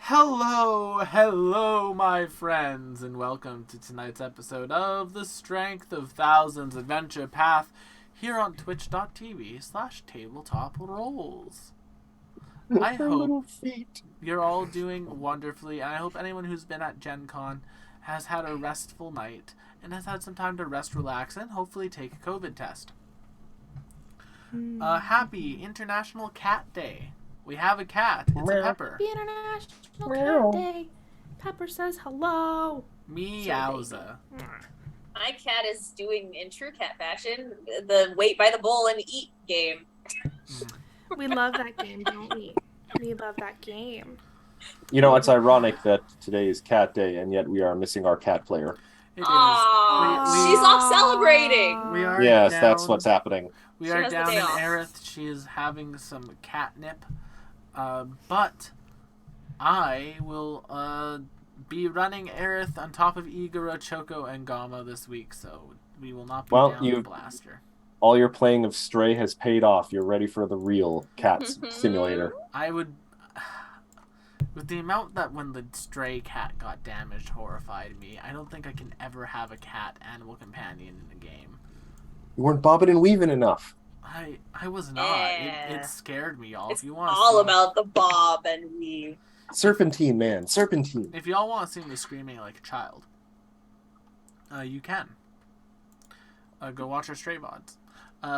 Hello, my friends, and welcome to tonight's episode of The Strength of Thousands Adventure Path here on twitch.tv/tabletop rolls. I Her hope little feet. you're all doing wonderfully, and I hope anyone who's been at Gen Con has had a restful night and has had some time to rest, relax, and hopefully take a COVID test. Happy International Cat Day. We have a cat. It's a Pepper. Happy International Cat Day. Pepper says hello. Meowza. My cat is doing, in true cat fashion, the wait by the bowl and eat game. We love that game, don't we? We love that game. You know, it's ironic that today is Cat Day, and yet we are missing our cat player. It is. Aww, she's off celebrating. We are Yes, down, that's what's happening. We She are has the down day in off. Aerith. She is having some catnip. But I will be running Aerith on top of Igoro, Choco, and Gama this week, so we will not be down the blaster. All your playing of Stray has paid off. You're ready for the real cat simulator. I would... With the amount that when the stray cat got damaged horrified me, I don't think I can ever have a cat animal companion in a game. You weren't bobbing and weaving enough. I was not. Yeah. It scared me, y'all. It's If you want all about the bob and weave. Serpentine, man. Serpentine. If y'all want to see me screaming like a child, you can. Go watch our Stray VODs.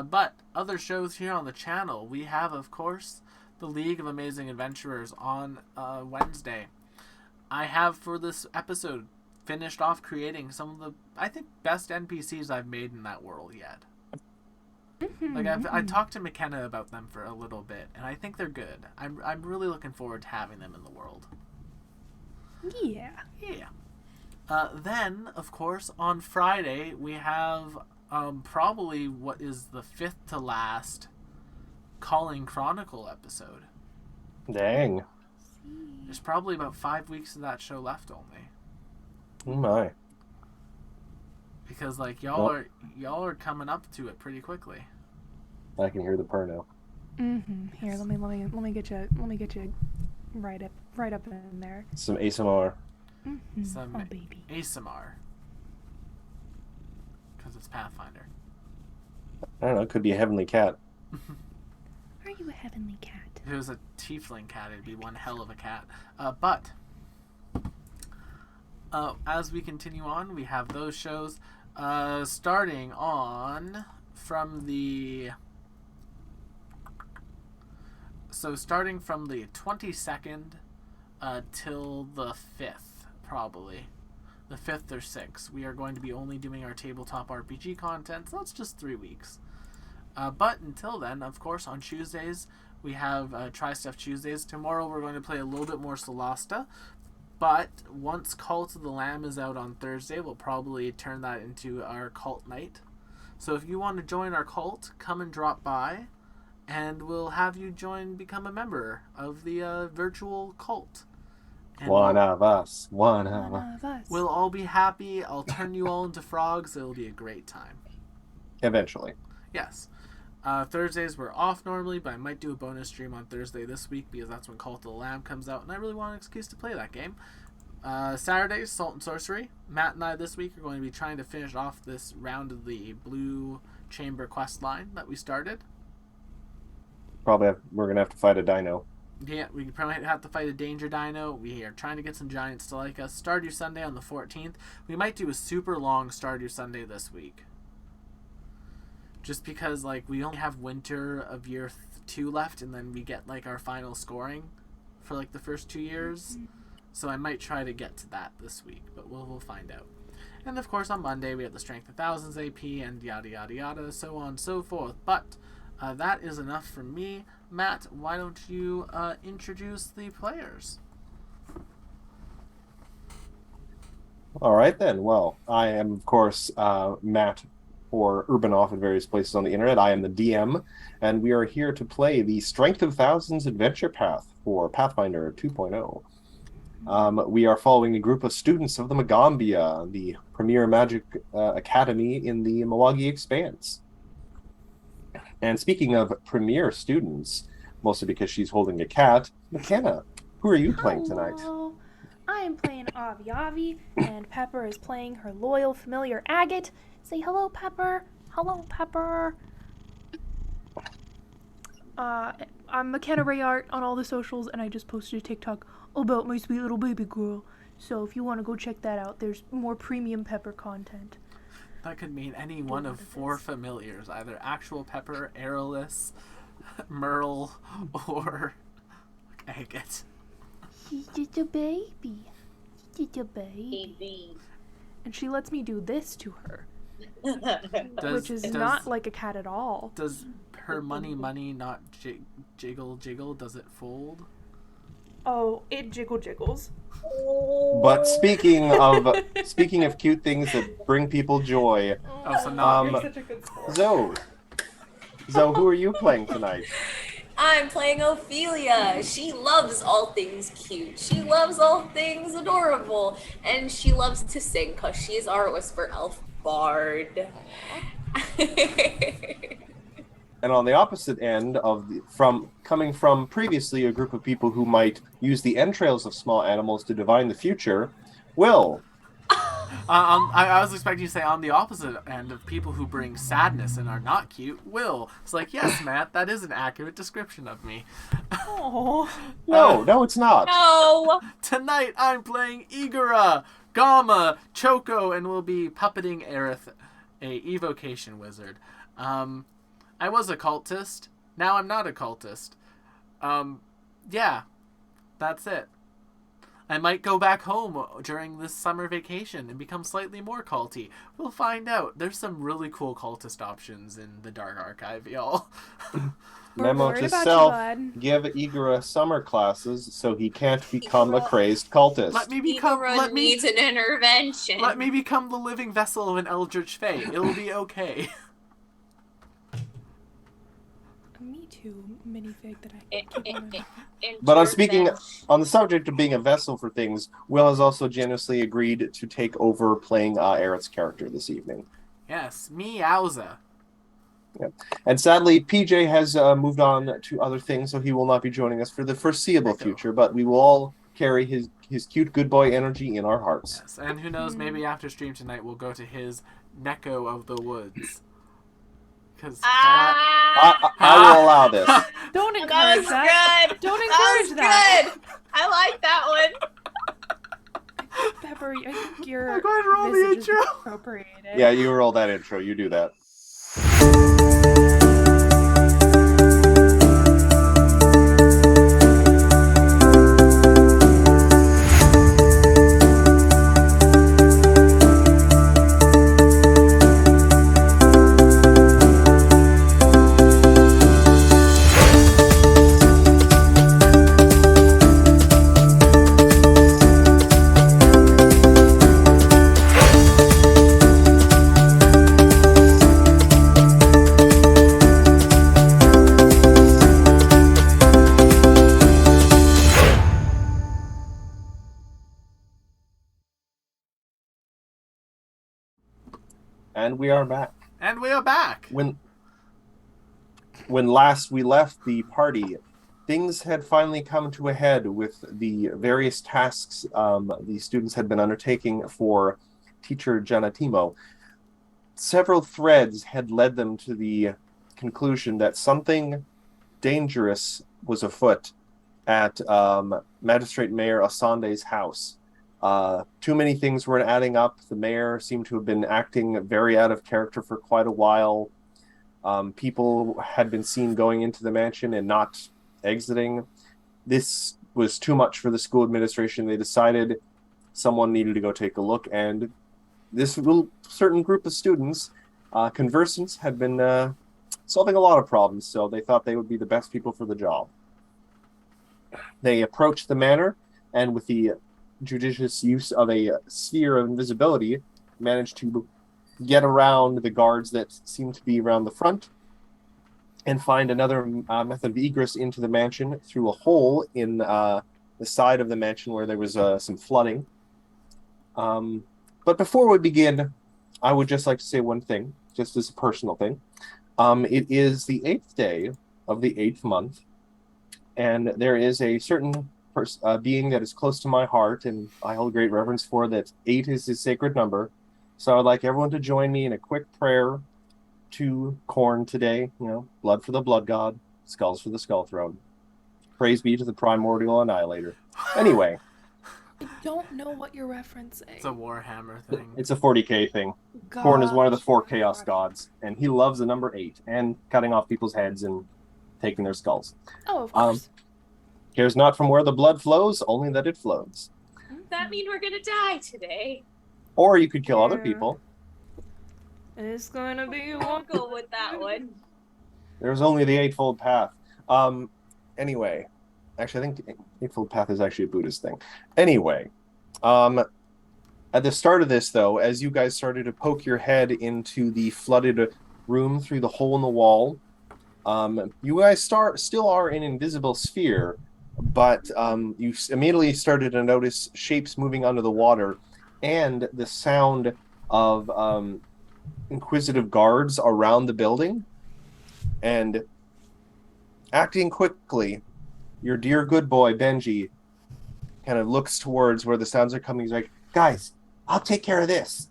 But other shows here on the channel, we have, of course, the League of Amazing Adventurers on Wednesday. I have, for this episode, finished off creating some of the, I think, best NPCs I've made in that world yet. Like I talked to McKenna about them for a little bit, and I think they're good. I'm really looking forward to having them in the world. Yeah. Then, of course, on Friday we have probably what is the fifth to last Calling Chronicle episode. Dang. There's probably about 5 weeks of that show left only. Oh my. Because like y'all are coming up to it pretty quickly. I can hear the purr now. Here, let me get you right up in there. Some ASMR. Some Oh baby. ASMR. Because it's Pathfinder. I don't know. It could be a heavenly cat. Are you a heavenly cat? If it was a tiefling cat, it'd be one hell of a cat. But as we continue on, we have those shows starting on from the 22nd till the 5th, probably. The 5th or 6th. We are going to be only doing our tabletop RPG content, so that's just 3 weeks. But until then, of course, on Tuesdays, we have Try Stuff Tuesdays. Tomorrow we're going to play a little bit more Solasta. But once Cult of the Lamb is out on Thursday, we'll probably turn that into our cult night. So if you want to join our cult, come and drop by, and we'll have you become a member of the virtual cult. And One of us. we'll all be happy. I'll turn you all into frogs. It'll be a great time. Eventually. Yes. Thursdays we're off normally, but I might do a bonus stream on Thursday this week because that's when Cult of the Lamb comes out, and I really want an excuse to play that game. Saturdays, Salt and Sorcery. Matt and I this week are going to be trying to finish off this round of the Blue Chamber quest line that we started. We're going to have to fight a dino. Yeah, we probably have to fight a Danger Dino. We are trying to get some giants to like us. Stardew Sunday on the 14th. We might do a super long Stardew Sunday this week. Just because, like, we only have winter of year 2 left, and then we get, like, our final scoring for, like, the first 2 years. So I might try to get to that this week, but we'll find out. And, of course, on Monday, we have the Strength of Thousands AP, and yada, yada, yada, so on and so forth. But that is enough from me. Matt, why don't you introduce the players? All right, then. Well, I am, of course, Matt for Urbanoff at various places on the internet. I am the DM, and we are here to play the Strength of Thousands Adventure Path for Pathfinder 2.0. We are following a group of students of the Magambia, the premier magic academy in the Milwaukee Expanse. And speaking of premier students, mostly because she's holding a cat, McKenna, Who are you playing tonight? Hello. I am playing Avi Avi, and Pepper is playing her loyal familiar Agate. Say hello, Pepper. Hello, Pepper. I'm McKenna Rayart on all the socials, and I just posted a TikTok about my sweet little baby girl. So if you want to go check that out, there's more premium Pepper content. That could mean any one of 4 familiars, either actual Pepper, Aerolus, Merle, or Agate. She's just a baby. She's just a baby. And she lets me do this to her, which is not like a cat at all. Does her money not jiggle? Does it fold? Oh, it jiggles. But speaking of cute things that bring people joy, Oh, so not You're such a good sport. Zoe, who are you playing tonight? I'm playing Ophelia. She loves all things cute. She loves all things adorable. And she loves to sing because she is our Whisper Elf Bard. And on the opposite end coming from previously a group of people who might use the entrails of small animals to divine the future, Will. I was expecting you to say on the opposite end of people who bring sadness and are not cute, Will. It's like, yes, Matt, that is an accurate description of me. Oh. No, it's not. No. Tonight I'm playing Igora, Gama, Choco, and will be puppeting Aerith, a evocation wizard. I was a cultist. Now I'm not a cultist. Yeah, that's it. I might go back home during this summer vacation and become slightly more culty. We'll find out. There's some really cool cultist options in the Dark Archive, y'all. Memo to self, give Igora summer classes so he can't become a crazed cultist. Igora needs an intervention. Let me become the living vessel of an eldritch fae. It'll be okay. Me too, minifig that I keep on. But on the subject of being a vessel for things, Will has also generously agreed to take over playing Aerith's character this evening. Yes, meowza. Yeah. And sadly, PJ has moved on to other things, so he will not be joining us for the foreseeable future, but we will all carry his cute good boy energy in our hearts. Yes, and who knows, maybe after stream tonight we'll go to his Neko of the Woods. Because I will allow this. Don't encourage That was that. good. Don't encourage that. Good. I like that one. Pepper, I think your I'm going to roll the visage is intro. appropriated. Yeah, you roll that intro. You do that. And we are back. And we are back. When last we left the party, things had finally come to a head with the various tasks the students had been undertaking for teacher Janatimo. Several threads had led them to the conclusion that something dangerous was afoot at Magistrate Mayor Asande's house. Too many things weren't adding up. The mayor seemed to have been acting very out of character for quite a while. People had been seen going into the mansion and not exiting. This was too much for the school administration. They decided someone needed to go take a look, and this little certain group of students, conversants, had been solving a lot of problems, so they thought they would be the best people for the job. They approached the manor, and with the judicious use of a sphere of invisibility, managed to get around the guards that seemed to be around the front and find another method of egress into the mansion through a hole in the side of the mansion where there was some flooding. But before we begin, I would just like to say one thing, just as a personal thing. It is the 8th day of the 8th month, and there is a certain being that is close to my heart, and I hold great reverence for, that 8 is his sacred number. So I'd like everyone to join me in a quick prayer to Khorne today. Blood for the blood god, skulls for the skull throne. Praise be to the primordial annihilator. Anyway. I don't know what you're referencing. It's a Warhammer thing. It's a 40k thing. Khorne is one of the 4 chaos gods, and he loves the number 8 and cutting off people's heads and taking their skulls. Oh, of course. Cares not from where the blood flows, only that it flows. Does that mean we're gonna die today? Or you could kill other people. It's gonna be I'll go with that one. There's only the Eightfold Path. Anyway, actually, I think the Eightfold Path is actually a Buddhist thing. Anyway, at the start of this, though, as you guys started to poke your head into the flooded room through the hole in the wall, you guys still are in invisible sphere, but you immediately started to notice shapes moving under the water, and the sound of inquisitive guards around the building. And acting quickly, your dear good boy Benji kind of looks towards where the sounds are coming. He's like, "Guys, I'll take care of this."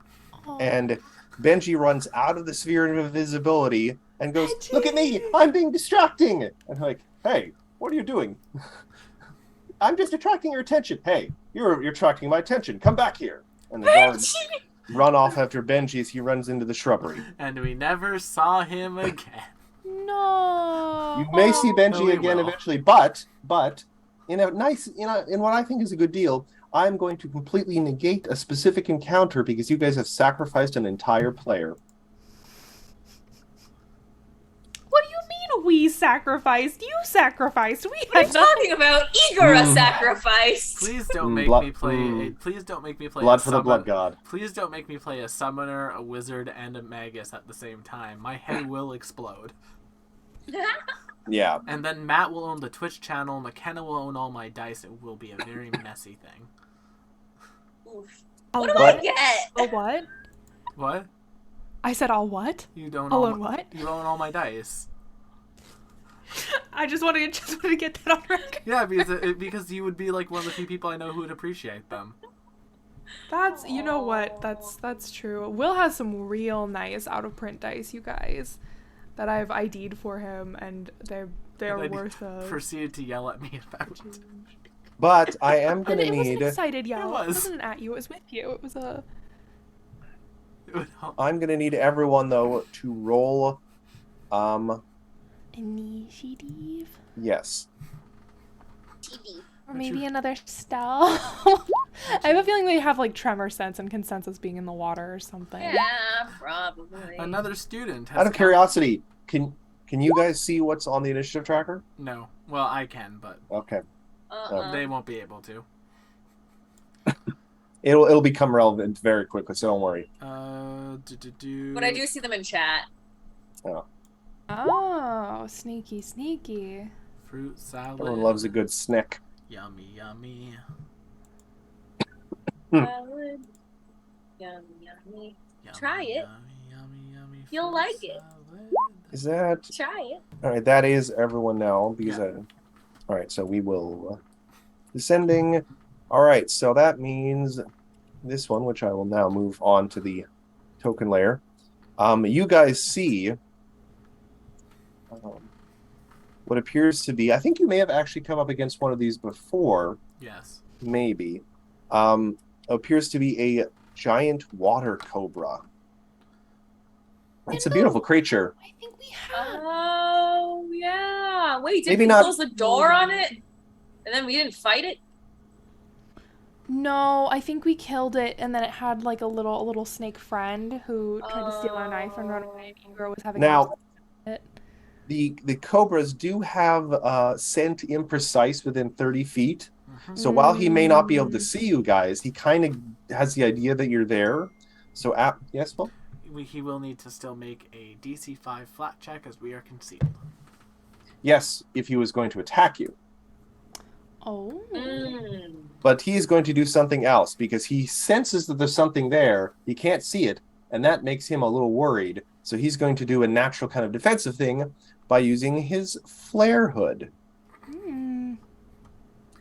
Oh. And Benji runs out of the sphere of invisibility and goes, Benji! "Look at me, I'm being distracting." And I'm like, "Hey, what are you doing?" "I'm just attracting your attention." "Hey, you're attracting my attention. Come back here." And the guards run off after Benji as he runs into the shrubbery. And we never saw him again. No. You may see Benji we again will. eventually, but in what I think is a good deal, I'm going to completely negate a specific encounter because you guys have sacrificed an entire player. What do you mean we sacrificed? You sacrificed. We What are you had nothing. talking about? Igora sacrificed. Please don't make Blood- me play. Please don't make me play. Blood a for the blood god. Please don't make me play a summoner, a wizard, and a magus at the same time. My head will explode. Yeah. And then Matt will own the Twitch channel. McKenna will own all my dice. It will be a very messy thing. Oof. I'll What do what? I get? A what? What? I said I'll what? You don't I'll own own what? You own all my dice. I just wanted to get that on record. Yeah, because you would be like one of the few people I know who would appreciate them. That's, you know what? That's true. Will has some real nice out of print dice, you guys, that I've ID'd for him, and they're And worth a. proceeded to yell at me about it. But I am And going to it was an need... excited yell. It was. It wasn't at you. It was with you. It was a. I'm going to need everyone, though, to roll... Initiative. Yes. TV. Or maybe another stealth. I have a feeling they have like tremor sense and can sense us being in the water or something. Yeah, probably. Another student has Out of come- curiosity, can you guys see what's on the initiative tracker? No. Well, I can, but Okay. they won't be able to. It'll become relevant very quickly, so don't worry. But I do see them in chat. Oh, sneaky. Fruit salad. Everyone loves a good snack. Yummy, yummy. Salad. Yummy, yummy. Yummy, Try it. Yummy, You'll fruit like it. salad. Is that... Try it. All right, that is everyone now. Because all right, so we will... descending. All right, so that means this one, which I will now move on to the token layer. You guys see... what appears to be, I think you may have actually come up against one of these before, Yes. maybe. Appears to be a giant water cobra. It's a beautiful creature. I think we have. Oh, yeah. Wait, did Maybe we not- close the door on it? And then we didn't fight it? No, I think we killed it, and then it had like a little snake friend who tried to steal our knife and run away. And Igor was having. Now, it. the cobras do have scent imprecise within 30 feet. Mhm. So while he may not be able to see you guys, he kind of has the idea that you're there. So, yes, Phil? He will need to still make a DC 5 flat check as we are concealed. Yes, if he was going to attack you. Oh. But he's going to do something else because he senses that there's something there. He can't see it, and that makes him a little worried. So he's going to do a natural kind of defensive thing by using his flare hood. Hmm.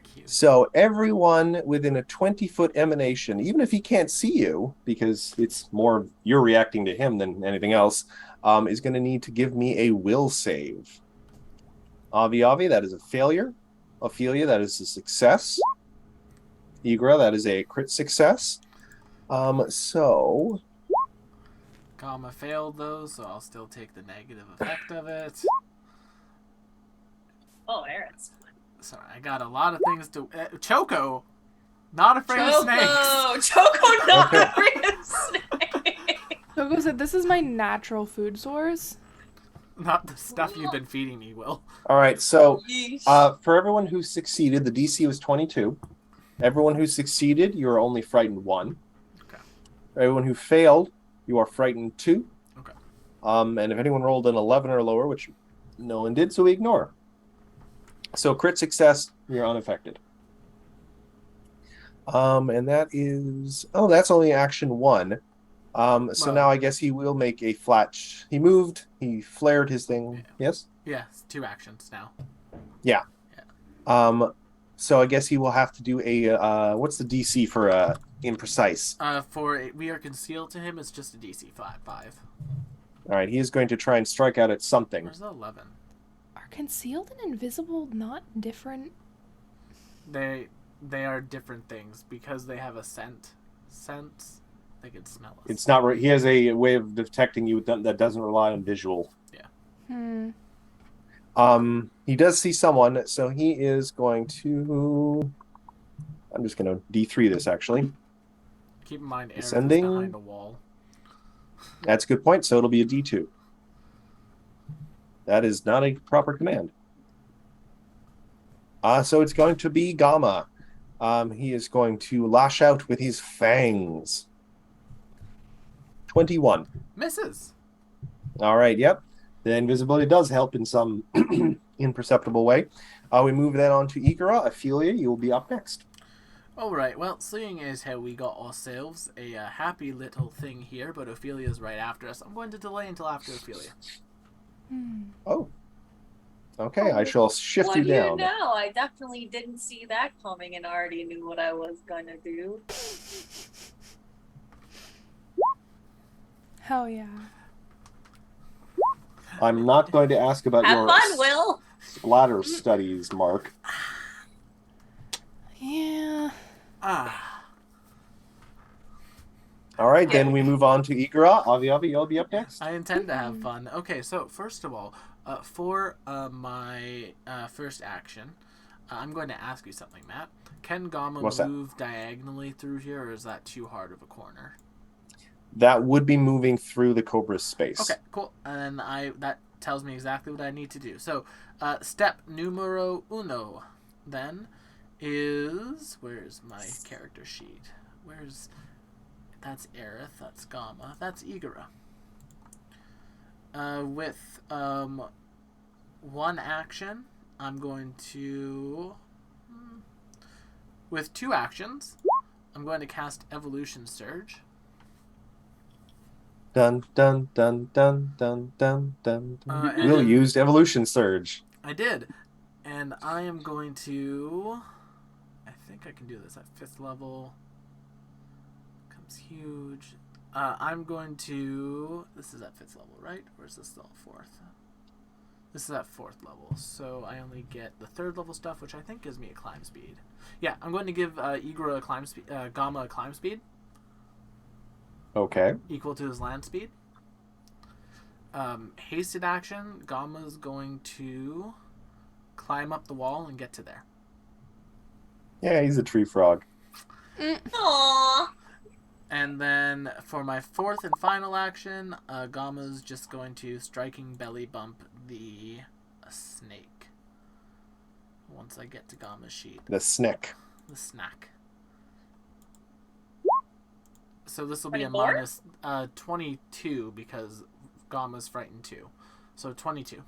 Cute. you. So everyone within a 20-foot emanation, even if he can't see you, because it's more you're reacting to him than anything else, is going to need to give me a will save. Avi, that is a failure. Ophelia, that is a success. Igra, that is a crit success. So Gamma failed though, so I'll still take the negative effect of it. Oh, Aaron's. Sorry, I got a lot of things to. Choco, not afraid of snakes. Choco, not afraid of snakes. Choco said, "This is my natural food source." Not the stuff you've been feeding me, Will. all right, so for everyone who succeeded, the DC was 22. Everyone who succeeded, you are only frightened 1. Okay. Everyone who failed, you are frightened 2. Okay. And if anyone rolled an 11 or lower, which no one did, so we ignore. So crit success, you're unaffected. And that is... Oh, that's only action 1. So now I guess he will make a flat... He moved, he flared his thing. Yeah. Yes? Yeah, 2 actions now. Yeah. So I guess he will have to do a... what's the DC for imprecise? We are concealed to him, it's just a DC 5. All right, he is going to try and strike out at something. Where's the 11? Are concealed and invisible not different? They are different things because they have a sense. They can smell us. It's not. He has a way of detecting you that doesn't rely on visual. Yeah. He does see someone, so he is going to... I'm just going to D3 this, actually. Keep in mind, Aaron is Descending. behind a wall. That's a good point, so it'll be a D2. That is not a proper command. So it's going to be Gamma. He is going to lash out with his fangs. 21. Misses. All right, yep. The invisibility does help in some imperceptible way. We move that on to Ikara. Ophelia, you will be up next. Alright, well, seeing as how we got ourselves a happy little thing here, but Ophelia's right after us, I'm going to delay until after Ophelia. Oh. Okay, I shall shift you down. I definitely didn't see that coming and already knew what I was going to do. Hell yeah. I'm not going to ask about Have your fun, Will. splatter studies, Mark. Yeah. All right, then we move on to Ikara. Avi, you'll be up next. I intend to have fun. Okay, so first of all, for my first action, I'm going to ask you something, Matt. Can Gamma move diagonally through here, or is that too hard of a corner? That would be moving through the Cobra's space. Okay, cool. And that tells me exactly what I need to do. So, step numero uno, then, is... Where's my character sheet? That's Aerith, that's Gamma, that's Igara. With one action, I'm going to... With 2 actions, I'm going to cast Evolution Surge. Dun dun dun dun dun dun dun. Will used Evolution Surge. I did, and I am going to... I think I can do this at 5th level. Comes huge. I'm going to... This is at 5th level, right? Or is this still 4th? This is at 4th level, so I only get the 3rd level stuff, which I think gives me a climb speed. Yeah, I'm going to give Igor a climb speed, Gamma a climb speed. Okay. Equal to his land speed. Hasted action, Gamma's going to climb up the wall and get to there. Yeah, he's a tree frog. Aww. And then for my 4th and final action, Gamma's just going to striking belly bump the snake. Once I get to Gamma's sheet. The snack. The snack. So this will be 24? a minus 22 because Gamma's frightened 2. So 22.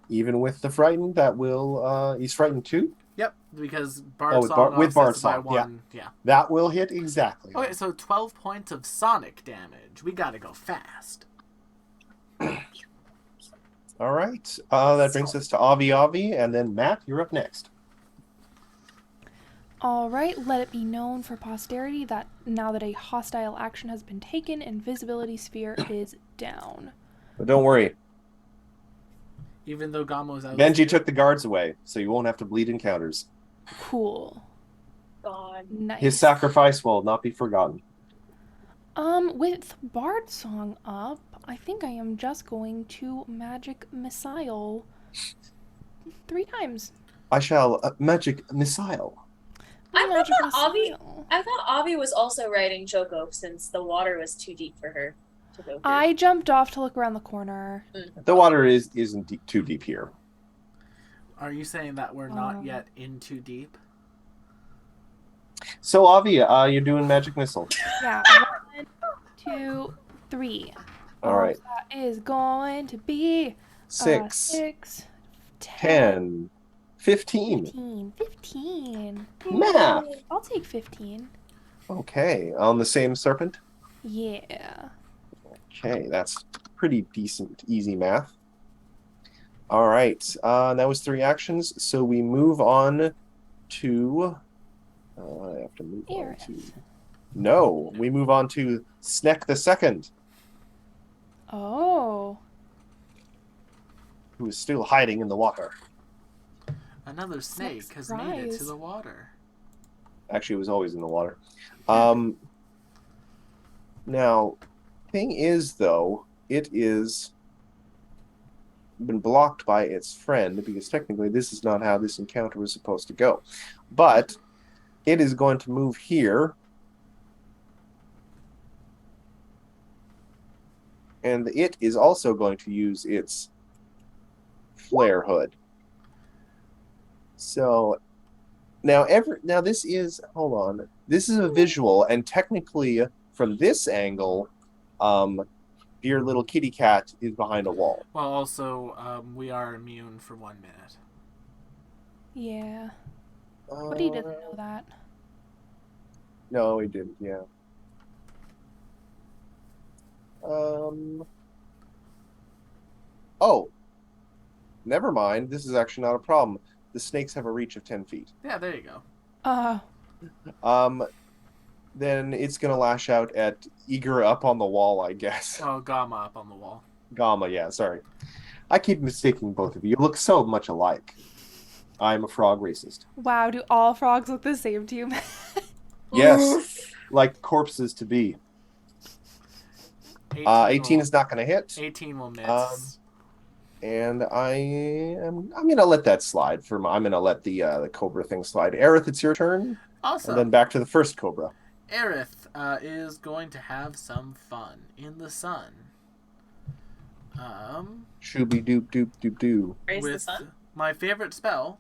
Even with the frightened, that will he's frightened 2? Yep, because Bard Song with Bard offsets by Song, 1. Yeah. That will hit exactly. Okay, so 12 points of sonic damage. We gotta go fast. All right. That brings us to Avi, and then Matt, you're up next. Alright, let it be known for posterity that now that a hostile action has been taken, invisibility sphere is down. But don't worry. Even though Gamo's out. Benji took the guards away, so you won't have to bleed encounters. Cool. God. Nice. His sacrifice will not be forgotten. With Bard Song up, I think I am just going to Magic Missile 3 times. I shall magic missile. I thought Avi was also riding Choco since the water was too deep for her to go through. I jumped off to look around the corner. The water isn't too deep here. Are you saying that we're not yet in too deep? So, Avi, you're doing magic missile. Yeah. 1, 2, 3. All right. That is going to be 6, 10, 15. 15. Math. I'll take 15. Okay. On the same serpent? Yeah. Okay, that's pretty decent, easy math. All right. That was 3 actions. So we move on to... I have to move on to... No, we move on to Sneck the Second. Oh. Who is still hiding in the water. Another snake has made it to the water. Actually, it was always in the water. Now, thing is, though, it is been blocked by its friend, because technically this is not how this encounter was supposed to go. But it is going to move here. And it is also going to use its flare hood. So now this is, hold on, this is a visual, and technically from this angle, your little kitty cat is behind a wall. Well, also, we are immune for 1 minute. Yeah. But he doesn't know that. No, he didn't, yeah. Oh, never mind. This is actually not a problem. The snakes have a reach of 10 feet. Yeah, there you go. Then it's gonna lash out at Eager up on the wall, I guess. Oh, Gamma up on the wall. Gamma, yeah, sorry. I keep mistaking both of you. You look so much alike. I'm a frog racist. Wow, do all frogs look the same to you? Yes, like corpses to be. 18 is not going to hit. 18 will miss. And I'm gonna let that slide. I'm gonna let the Cobra thing slide. Aerith, it's your turn. Awesome. And then back to the first Cobra. Aerith is going to have some fun in the sun. Shooby doop doop doop doo. Raise the With sun? my favorite spell,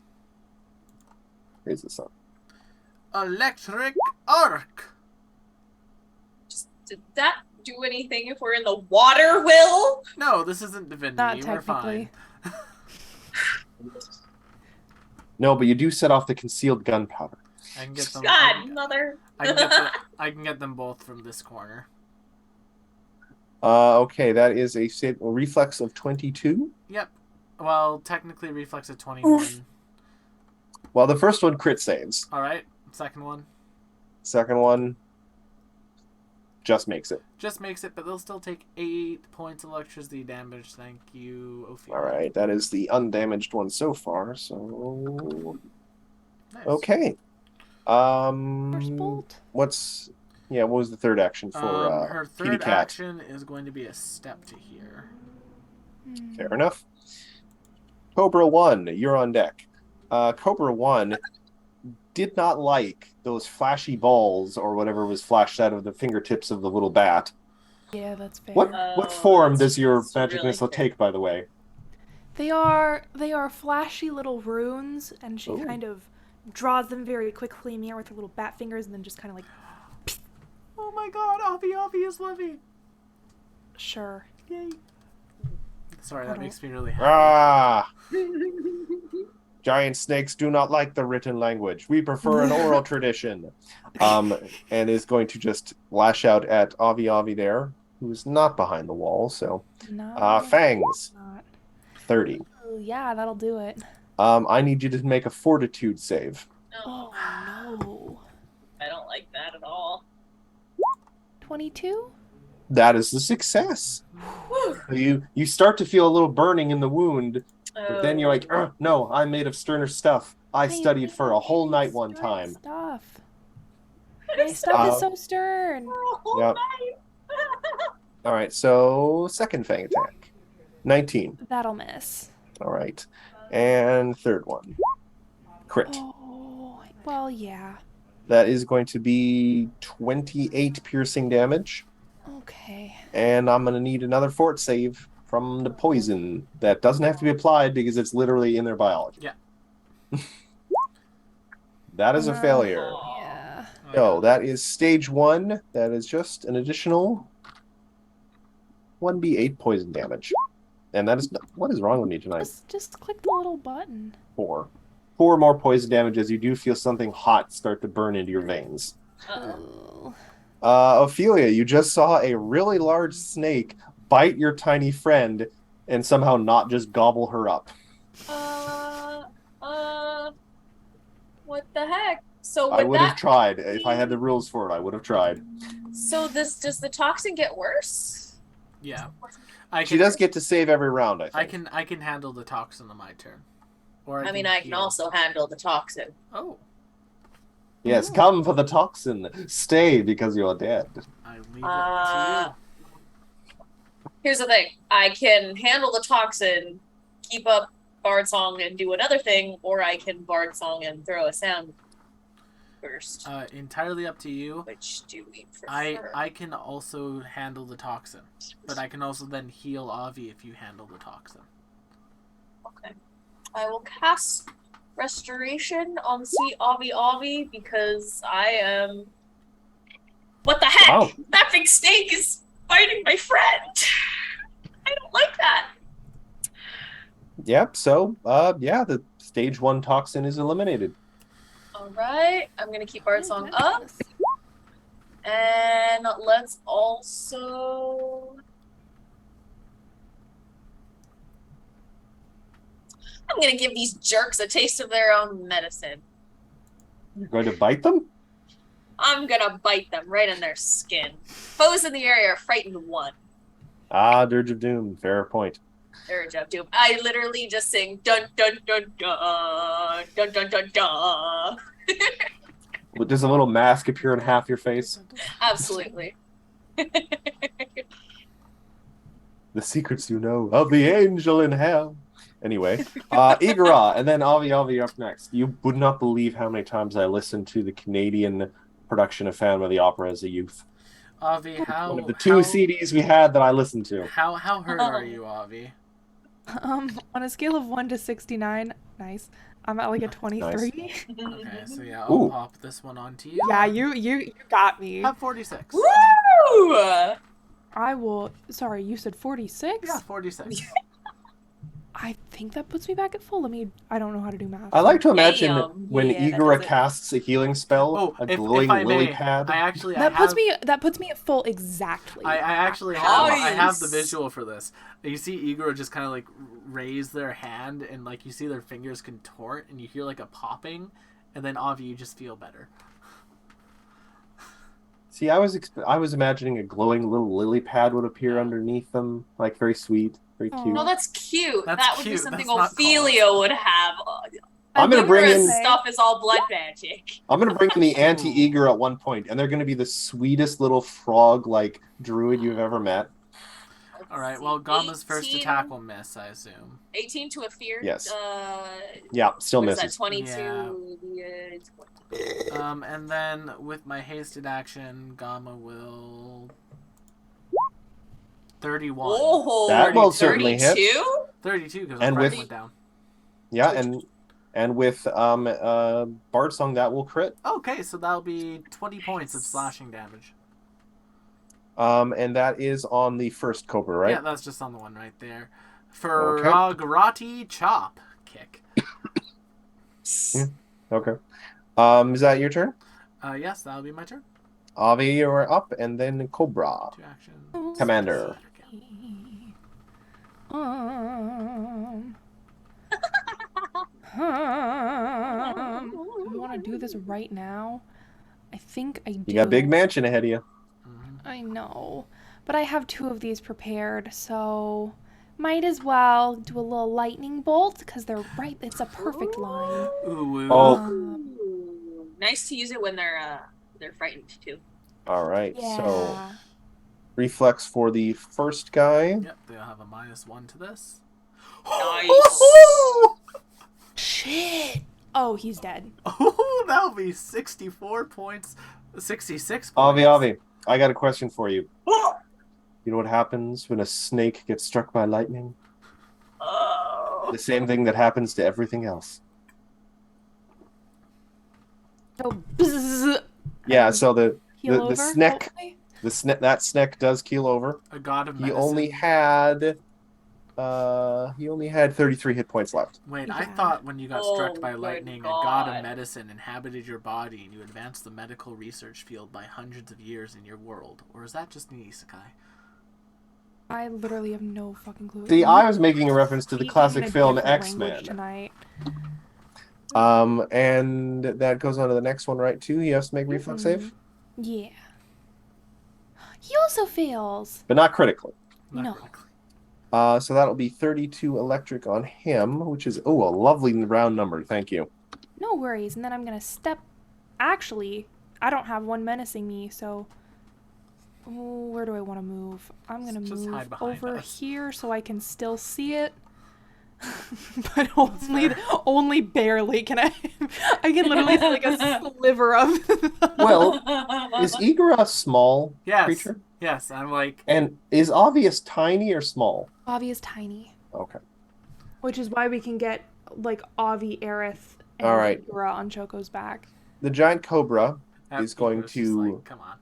Raise the sun. Electric Arc. Did that do anything if we're in the water, Will? No, this isn't divinity. Not We're fine. technically. No, but you do set off the concealed gunpowder. I can get them. God, mother. I can get them both from this corner. Okay, that is a reflex of 22. Yep. Well, technically reflex of 21. Well, the first one crit saves. All right. Second one. Second one just makes it. Just makes it, but they'll still take 8 points of electricity damage. Thank you, Ophelia. All right, that is the undamaged one so far. So, Nice. okay. First bolt. What was the third action for her Kitty third Cat? action is going to be a step to here. Fair enough. Cobra 1, you're on deck. Cobra 1 did not like those flashy balls or whatever was flashed out of the fingertips of the little bat. Yeah, that's fair. What form does your that's magic really missile fair. take, by the way? They are flashy little runes, and she Ooh. kind of draws them very quickly in the air with her little bat fingers, and then just kind of like, Oh my god, Avi is living. sure. Yay. Sorry, that Cuddle. makes me really happy. Ah! Giant snakes do not like the written language. We prefer an oral tradition. And is going to just lash out at Avi there, who is not behind the wall. So, No. fangs. Not. 30. Oh, yeah, that'll do it. I need you to make a fortitude save. Oh, no. I don't like that at all. 22? That is a success. You start to feel a little burning in the wound, but then you're like, no, I'm made of sterner stuff. I studied for a whole night one time. Stuff. My stuff is so stern. Yep. All right, so second fang attack. 19. That'll miss. All right. And third one. Crit. Oh, well, yeah. That is going to be 28 piercing damage. Okay. And I'm going to need another fort save from the poison that doesn't have to be applied because it's literally in their biology. Yeah. That is a failure. Yeah. No, that is stage 1. That is just an additional 1d8 poison damage. And that is... What is wrong with me tonight? Just click the little button. 4. 4 more poison damage as you do feel something hot start to burn into your veins. Oh. Ophelia, you just saw a really large snake bite your tiny friend and somehow not just gobble her up. What the heck? So I would have tried. If I had the rules for it, I would have tried. So does the toxin get worse? Yeah. She does get to save every round, I think. I can handle the toxin on my turn. Or I can also handle the toxin. Oh. Yes, come for the toxin. Stay because you're dead. I leave it to Here's the thing. I can handle the toxin, keep up Bard Song and do another thing, or I can Bard Song and throw a sound burst. Entirely up to you. Which do we prefer? I can also handle the toxin, but I can also then heal Avi if you handle the toxin. Okay. I will cast Restoration on Sweet Avi because I am... What the heck? Wow. That big snake is biting my friend! I don't like that! Yep, so, the stage 1 toxin is eliminated. Alright, I'm gonna keep Bard Song up. And let's also... I'm gonna give these jerks a taste of their own medicine. You're going to bite them? I'm gonna bite them right in their skin. Foes in the area are frightened 1. Ah, Dirge of Doom. Fair point. Dirge of Doom. I literally just sing dun dun dun dun dun dun dun dun. Does a little mask appear in half your face? Absolutely. The secrets you know of the angel in hell. Anyway, Igara, and then Avi up next. You would not believe how many times I listened to the Canadian production of Phantom of the Opera as a youth. Avi, One of the 2 CDs we had that I listened to. How hurt are you, Avi? On a scale of 1 to 69, nice. I'm at like a 23. Nice. Okay, so yeah, I'll pop this one onto you. Yeah, you got me. Have 46. Woo! I will. Sorry, you said 46? Yeah, 46. I think that puts me back at full. I don't know how to do math. I like to imagine Damn. when Yeah, that Igara does it. casts a healing spell, a glowing if I lily may, pad. That puts me at full exactly. I actually have Nice. I have the visual for this. You see Igor just kind of like raise their hand and like you see their fingers contort and you hear like a popping, and then Avi, you just feel better. See, I was imagining a glowing little lily pad would appear underneath them, like very sweet, very cute. No, that's cute. That's that would be cute. something That's not Ophelia would have. I'm gonna bring in Igor's stuff is all blood magic. I'm gonna bring in the anti-eager at one point, and they're gonna be the sweetest little frog-like druid you've ever met. All right. Well, Gamma's first attack will miss, I assume. 18 to a fear. Yes. Yeah, still what is misses. that? 22. Yeah. And then with my hasted action, Gamma will 31. Oh, That will certainly hit. 32? 32 because And the with- went down. Yeah, and with Bard Song that will crit. Okay, so that'll be 20 points of slashing damage. And that is on the first cobra, right? Yeah, that's just on the one right there. Feragrati Chop kick. Okay. Is that your turn? Yes, that'll be my turn. Avi, you're up, and then Cobra. 2 actions. Commander. Do we want to do this right now? I think I do. You got a big mansion ahead of you. I know. But I have 2 of these prepared, so might as well do a little lightning bolt because they're right. It's a perfect line. Ooh. Oh. Nice to use it when they're frightened too. All right. Yeah. So reflex for the first guy. Yep, they'll have a -1 to this. Nice. Shit. Oh, he's dead. Oh, that'll be 64 points. 66 points. Avi, I got a question for you. You know what happens when a snake gets struck by lightning? Oh. The same thing that happens to everything else. So, bzzz. Yeah, so the Heal snack, hopefully? that snack does keel over. A god of He medicine. only had 33 hit points left. Wait, Yeah. I thought when you got struck by good lightning, God. a god of medicine inhabited your body and you advanced the medical research field by hundreds of years in your world. Or is that just an isekai? I literally have no fucking clue. See, I was making a reference to the Speaking classic in a film different X-Men. language tonight. And that goes on to the next one, right, too? He has to make reflex save? Yeah. He also fails. But not critically. Not No. critically. So that'll be 32 electric on him, which is, a lovely round number. Thank you. No worries. And then I'm going to step... Actually, I don't have one menacing me, so... Oh, where do I want to move? I'm going to Just hide move behind over us. here so I can still see it. But fair. only barely can I... I can literally see like a sliver of... Well, is Igor a small Yes. creature? Yes, I'm like... And is Obvious tiny or small? Avi is tiny. Okay. Which is why we can get, like, Avi, Aerith, and All right. Igora on Choco's back. The giant cobra that is going Igor's just to like, come on.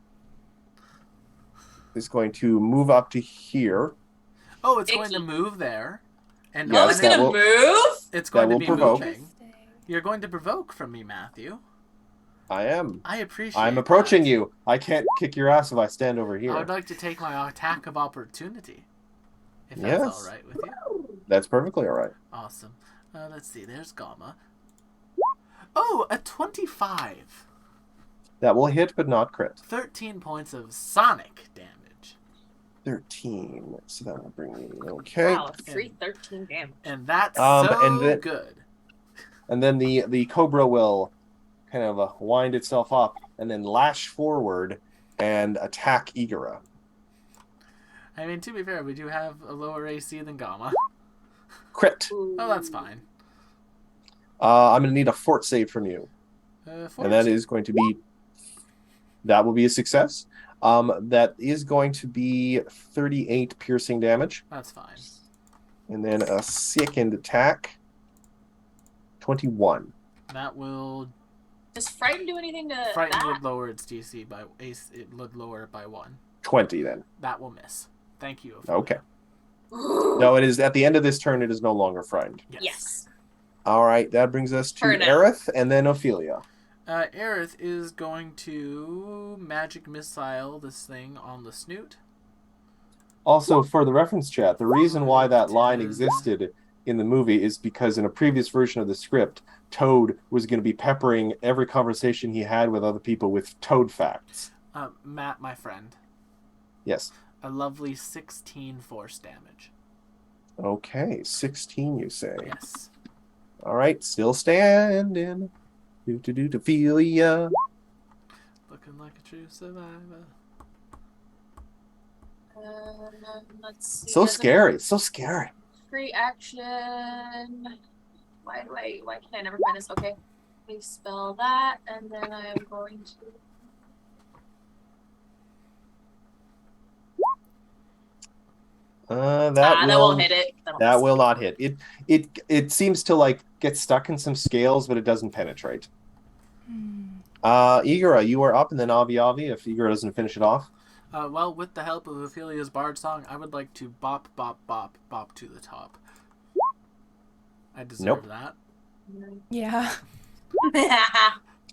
move up to here. Oh, it's going Icky. to move there. And Yeah, Oh, it's that gonna will- move? It's going that to will be provoke. moving. You're going to provoke from me, Matthew. I am. I appreciate I'm approaching that. you. I can't kick your ass if I stand over I here. would like to take my attack of opportunity. If that's Yes. all right with you. That's perfectly all right. Awesome. Let's see. There's Gamma. Oh, a 25. That will hit, but not crit. 13 points of sonic damage. 13. So that will bring me okay. Wow, 313 damage. And that's so and then- good. And then the cobra will kind of wind itself up and then lash forward and attack Igora. I mean, to be fair, we do have a lower AC than Gamma. Crit. Oh, that's fine. I'm going to need a fort save from you. And that is going to be... That will be a success. That is going to be 38 piercing damage. That's fine. And then a second attack. 21. That will... Does Frighten do anything to Frighten that? would lower its DC by... It would lower it by 1. 20 then. That will miss. Thank you. Ophelia. Okay. No, it is at the end of this turn, it is no longer frightened. Yes. All right, that brings us to For now. Aerith and then Ophelia. Aerith is going to magic missile this thing on the snoot. Also, for the reference chat, the reason why that line 10. existed in the movie is because in a previous version of the script, Toad was going to be peppering every conversation he had with other people with Toad facts. Matt, my friend, Yes. a lovely 16 force damage. Okay, 16 you say. Yes. All right, still standing. Ophelia. Looking like a true survivor. Let's see. So Doesn't scary, so scary. Free action. Why can I never find this? Okay. We spell that, and then I am going to. That won't hit it. That will not hit. It seems to like get stuck in some scales, but it doesn't penetrate. Igora, you are up, and then Avi if Igora doesn't finish it off. Well, with the help of Ophelia's bard song, I would like to bop, bop, bop, bop to the top. I deserve Nope. that. Yeah.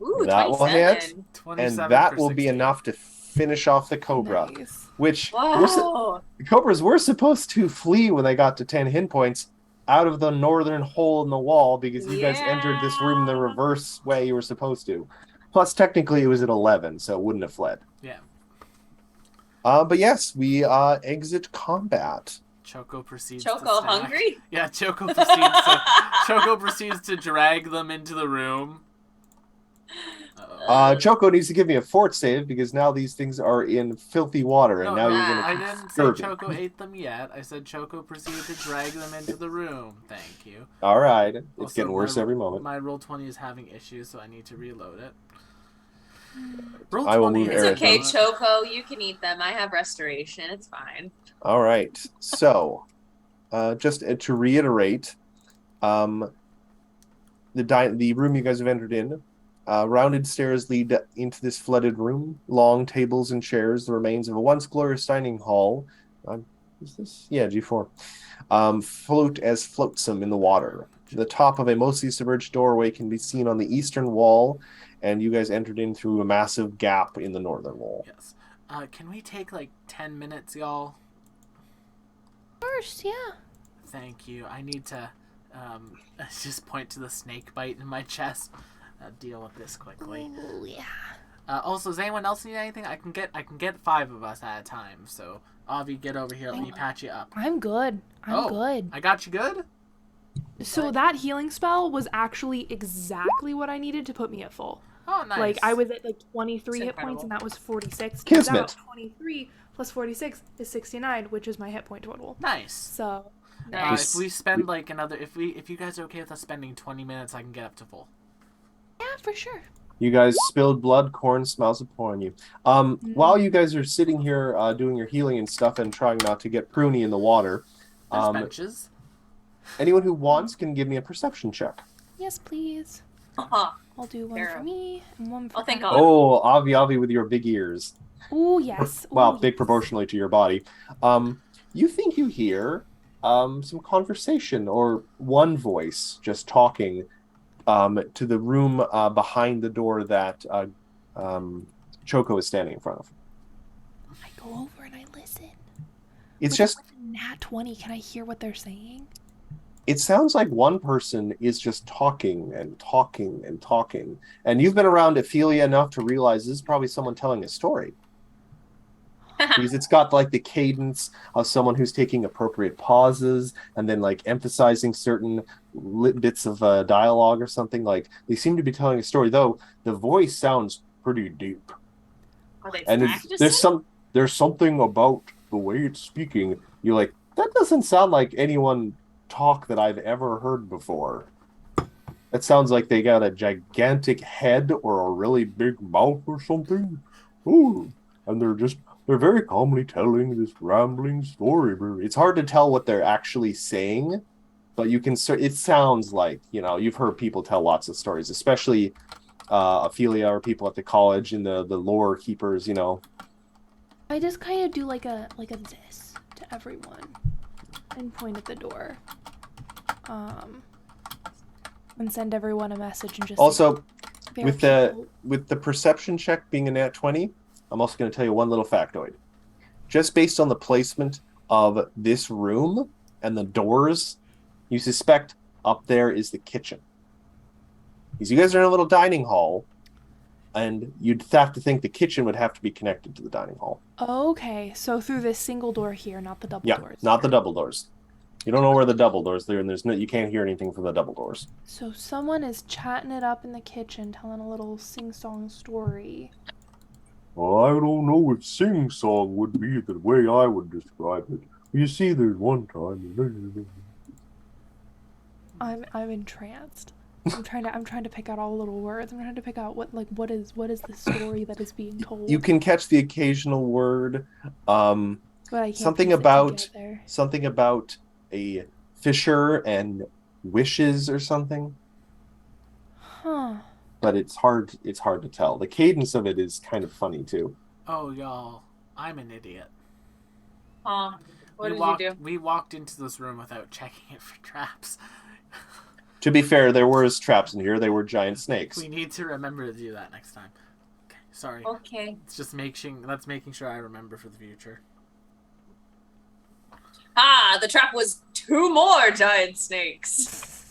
Ooh, That will 27. hit. 27 And that for will be 16. enough to finish off the Cobra. Nice. Which Wow. the Cobras were supposed to flee when they got to 10 hit points out of the northern hole in the wall because you guys entered this room the reverse way you were supposed to. Plus, technically, it was at 11, so it wouldn't have fled. Yeah. But yes, we exit combat. Choco proceeds Choco to hungry? Yeah, Choco proceeds to drag them into the room. Choco needs to give me a fort save because now these things are in filthy water, and now you're going to I didn't say Choco ate them yet. I said Choco proceeded to drag them into the room. Thank you. All right. It's Also, getting worse every moment. My Roll20 is having issues, so I need to reload it. I will move It's okay, Choco. You can eat them. I have restoration. It's fine. All right. So, just to reiterate, the room you guys have entered in, rounded stairs lead into this flooded room. Long tables and chairs, the remains of a once glorious dining hall. Is this? Yeah, G4. Float as flotsam in the water. The top of a mostly submerged doorway can be seen on the eastern wall, and you guys entered in through a massive gap in the northern wall. Yes. Can we take like 10 minutes, y'all? First, yeah. Thank you. I need to just point to the snake bite in my chest. Deal with this quickly. Oh yeah. Also, does anyone else need anything? I can get 5 of us at a time. So, Avi, get over here. Let me patch you up. I'm good. I'm good. I got you good? So that healing spell was actually exactly what I needed to put me at full. Oh, nice. Like, I was at like 23 hit incredible. points, and that was 46. Kismet. Now 23 plus 46 is 69, which is my hit point total. Nice. So, Nice. If we spend like another, if you guys are okay with us spending 20 minutes, I can get up to full. yeah, for sure. You guys spilled blood, corn smells upon you. While you guys are sitting here doing your healing and stuff and trying not to get pruny in the water, There's benches. anyone who wants can give me a perception check. Yes, please. Uh-huh. I'll do one Sarah. for me and one for I'll think Anna. I'll- Oh, Avi with your big ears. Ooh, yes. Well, Ooh, big yes. proportionally to your body. You think you hear some conversation or one voice just talking to the room behind the door that Choco is standing in front of. I go over and I listen. It's With just... a nat 20, can I hear what they're saying? It sounds like one person is just talking and talking and talking. And you've been around Ophelia enough to realize this is probably someone telling a story. Because it's got like the cadence of someone who's taking appropriate pauses and then like emphasizing certain bits of dialogue or something. Like they seem to be telling a story, though the voice sounds pretty deep. Are they And practicing? there's something about the way it's speaking. You're like, that doesn't sound like anyone talk that I've ever heard before. It sounds like they got a gigantic head or a really big mouth or something. Ooh, and they're very calmly telling this rambling story. It's hard to tell what they're actually saying, but you can. It sounds like, you've heard people tell lots of stories, especially Ophelia or people at the college and the lore keepers. I just kind of do like a this to everyone and point at the door. And send everyone a message and just Also, say, with the perception check being a nat 20, I'm also going to tell you one little factoid. Just based on the placement of this room and the doors, you suspect up there is the kitchen. Because you guys are in a little dining hall, and you'd have to think the kitchen would have to be connected to the dining hall. Okay, so through this single door here, not the double Yeah, doors. not the double doors. You don't know where the double doors are, and you can't hear anything from the double doors. So someone is chatting it up in the kitchen, telling a little sing-song story. Well, I don't know if sing-song would be the way I would describe it. You see, there's one time... I'm entranced. I'm trying to pick out all the little words. I'm trying to pick out what is the story that is being told. You can catch the occasional word. But I can't something piece it about together. A fisher and wishes or something. Huh. But it's hard to tell. The cadence of it is kind of funny too. Oh, y'all, I'm an idiot. What did you do? We walked into this room without checking it for traps. To be fair, there were traps in here. They were giant snakes. We need to remember to do that next time. Okay, Sorry. Okay. It's just making sure I remember for the future. Ah, the trap was 2 more giant snakes.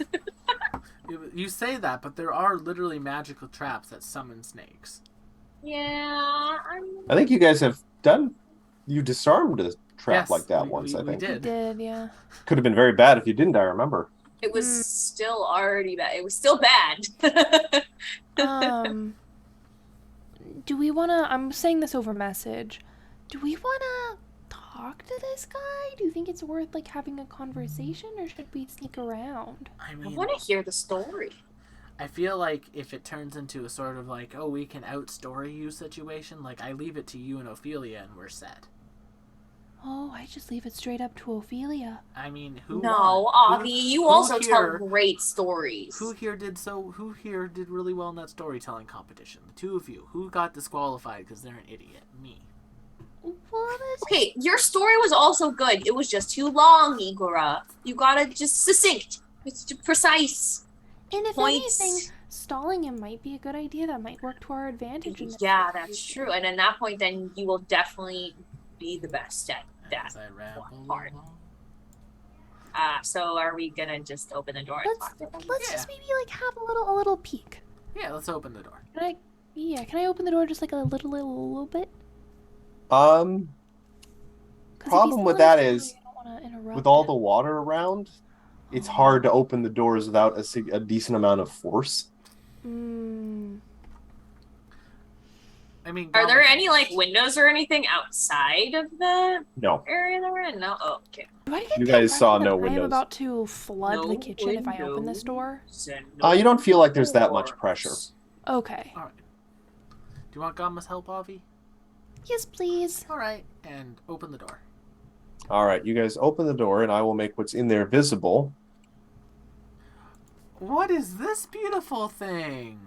You say that, but there are literally magical traps that summon snakes. Yeah. I think you guys have you disarmed a trap Yes, like that we once, I think. We did. did, yeah. Could have been very bad if you didn't, I remember. It was still already bad. It was still bad. Do we want to... I'm saying this over message. Do we want to talk to this guy? Do you think it's worth, like, having a conversation, or should we sneak around? I I want to hear the story. I feel like if it turns into a sort of like, oh, we can out-story you situation, like, I leave it to you and Ophelia and we're set. Oh, I just leave it straight up to Ophelia. I mean, who No, won? Avi, you who also here- tell great stories. Who here did really well in that storytelling competition? The two of you. Who got disqualified because they're an idiot? Me. What is... Okay, your story was also good. It was just too long, Igora. You gotta just succinct. It's too precise. And if Points. anything, stalling him might be a good idea. That might work to our advantage. In this Yeah, that's situation. true. And at that point, then you will definitely be the best at that. As I ramble part. along. So are we gonna just open the door and talk to them? Let's Yeah. just maybe like have a little peek. Yeah, let's open the door. Can I open the door just like a little bit? 'Cause if Problem he's with telling that us is, something, I don't wanna interrupt with all him. the water around, it's hard to open the doors without a decent amount of force. I mean, Are there Goblin- any like windows or anything outside of the No. area that we're in? No. Oh, okay. Do I get You the guys impression saw that no I am windows. about to flood the No kitchen if I open this door? You don't feel like there's that much pressure. Okay. Alright. Do you want Gamma's help, Avi? Yes, please. Alright, and open the door. All right, you guys open the door, and I will make what's in there visible. What is this beautiful thing?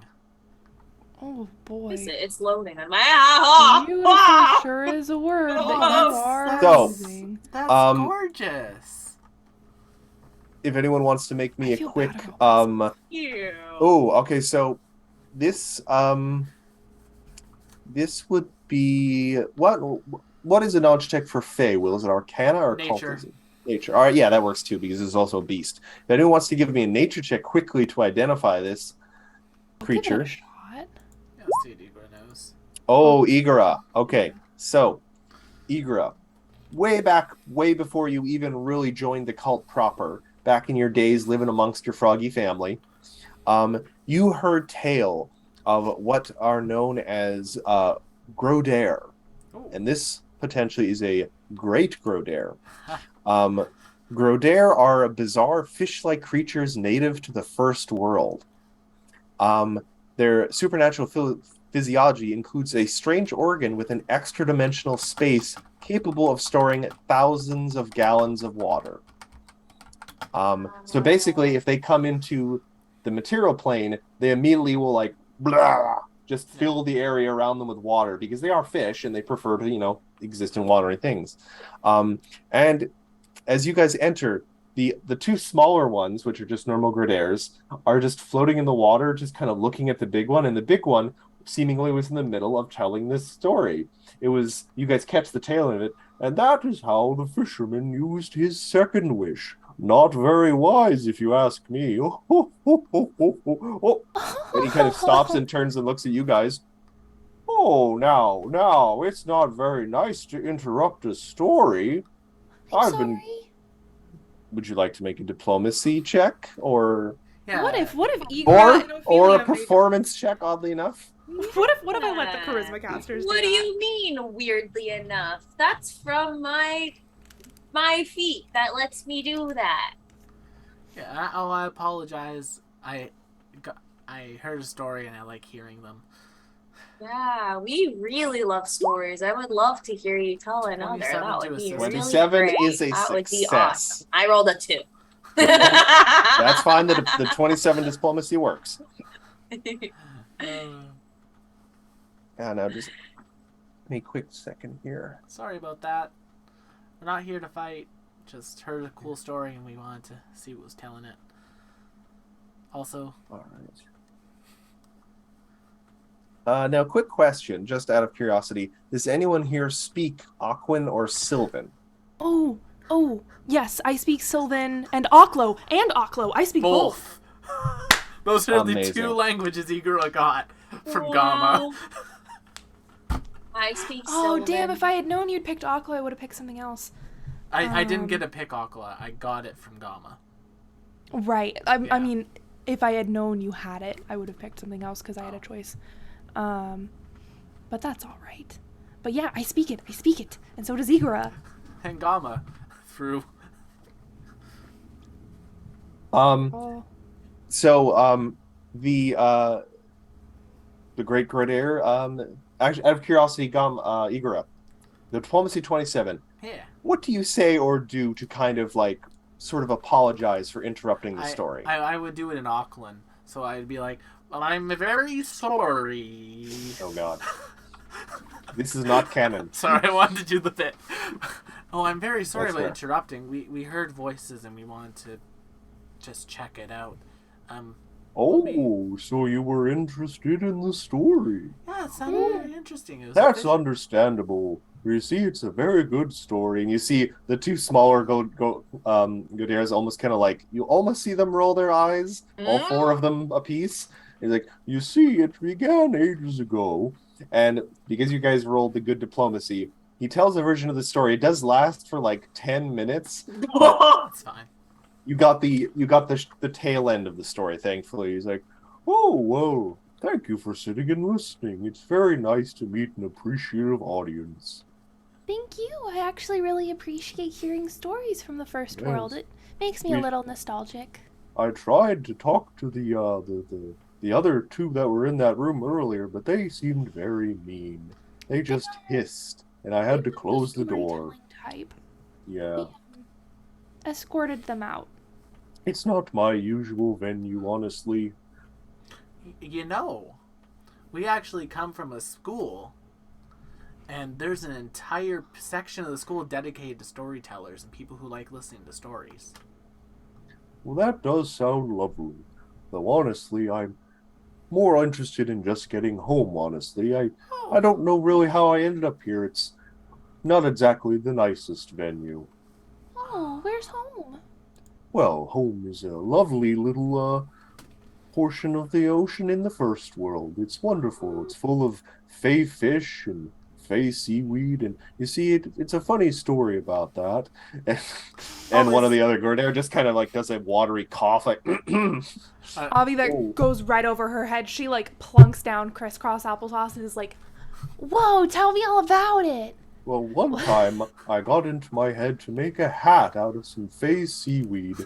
Oh boy. Is it? It's loading on my Beautiful sure is a word that you Oh, are so- using. That's gorgeous. If anyone wants to make me I a feel quick, bad about Ew. oh, okay, so this this would be what is a knowledge check for Fae? Will is it Arcana or Nature. Occultism? Nature. All right, yeah, that works too because this is also a beast. If anyone wants to give me a nature check quickly to identify this I'll give it a creature. shot. Yeah, let's see what Igor knows. Oh, Igora. Okay, so Igora, way before you even really joined the cult proper, back in your days living amongst your froggy family, you heard tale of what are known as Grodare. Oh. And this potentially is a great Grodare. Grodare are bizarre fish-like creatures native to the first world. Their supernatural physiology includes a strange organ with an extra-dimensional space capable of storing thousands of gallons of water. So basically, if they come into the material plane, they immediately will like blah, just fill the area around them with water because they are fish and they prefer to, exist in watery things. And as you guys enter, the two smaller ones, which are just normal Grodares, are just floating in the water, just kind of looking at the big one, and the big one seemingly was in the middle of telling this story. You guys catch the tail of it, and that is how the fisherman used his second wish. Not very wise, if you ask me. And he kind of stops and turns and looks at you guys. Oh, now, it's not very nice to interrupt a story. I'm I've been- sorry. Would you like to make a diplomacy check, or Yeah. What if Igor and or a Ophelia performance check? Oddly enough, what if I let the charisma casters What do do that? you mean, weirdly enough? That's from my feet. That lets me do that. Yeah. I apologize. I heard a story and I like hearing them. Yeah, we really love stories. I would love to hear you tell another. 27 That to would a be 6. really 27 great. is a That would be success. awesome. I rolled a 2. That's fine. The 27 diplomacy works. Now just give me a quick second here. Sorry about that. We're not here to fight. Just heard a cool story and we wanted to see what was telling it. Also, All right. Now, quick question, just out of curiosity. Does anyone here speak Aquan or Sylvan? Oh, yes, I speak Sylvan and Oklo. I speak both. Those are the Amazing. 2 languages Igura got from Gamma. I speak Oh, Sylvan. damn, if I had known you'd picked Oklo, I would have picked something else. I didn't get to pick Akla. I got it from Gamma. Right. I mean, if I had known you had it, I would have picked something else because I had a choice. But that's all right. But yeah, I speak it. And so does Igura. And Gamma through. Oh. So, the Great Grenadier, actually, out of curiosity, Igura, the Diplomacy 27. Yeah. What do you say or do to kind of like sort of apologize for interrupting the story? I would do it in Auckland, so I'd be like, "Well, I'm very sorry." Oh God, this is not canon. Sorry, I wanted to do the bit. Oh, I'm very sorry That's about fair. interrupting. We heard voices and we wanted to just check it out. Oh, so you were interested in the story? Yeah, it sounded very interesting. It was That's efficient. understandable. You see, it's a very good story, and you see the 2 smaller Godairs almost kind of like you almost see them roll their eyes, all 4 of them apiece. He's like, you see, it began ages ago, and because you guys rolled the good diplomacy, he tells a version of the story. It does last for like 10 minutes. But It's fine. you got the tail end of the story. Thankfully, he's like, oh, whoa. Thank you for sitting and listening. It's very nice to meet an appreciative audience. Thank you. I actually really appreciate hearing stories from the first Yes. world. It makes me a little nostalgic. I tried to talk to the other 2 that were in that room earlier, but they seemed very mean. They just hissed, and I had to close the door. Type. Yeah. Escorted them out. It's not my usual venue, honestly. You know, we actually come from a school, and there's an entire section of the school dedicated to storytellers and people who like listening to stories. Well, that does sound lovely. Though honestly, I'm more interested in just getting home, honestly. I don't know really how I ended up here. It's not exactly the nicest venue. Oh, where's home? Well, home is a lovely little portion of the ocean in the first world. It's wonderful. It's full of fey fish and fey seaweed, and you see, it's a funny story about that. And one of the other Gordair just kind of like does a watery cough, like. Avi that goes right over her head. She like plunks down crisscross applesauce and is like, "Whoa, tell me all about it." Well, one time I got into my head to make a hat out of some fey seaweed,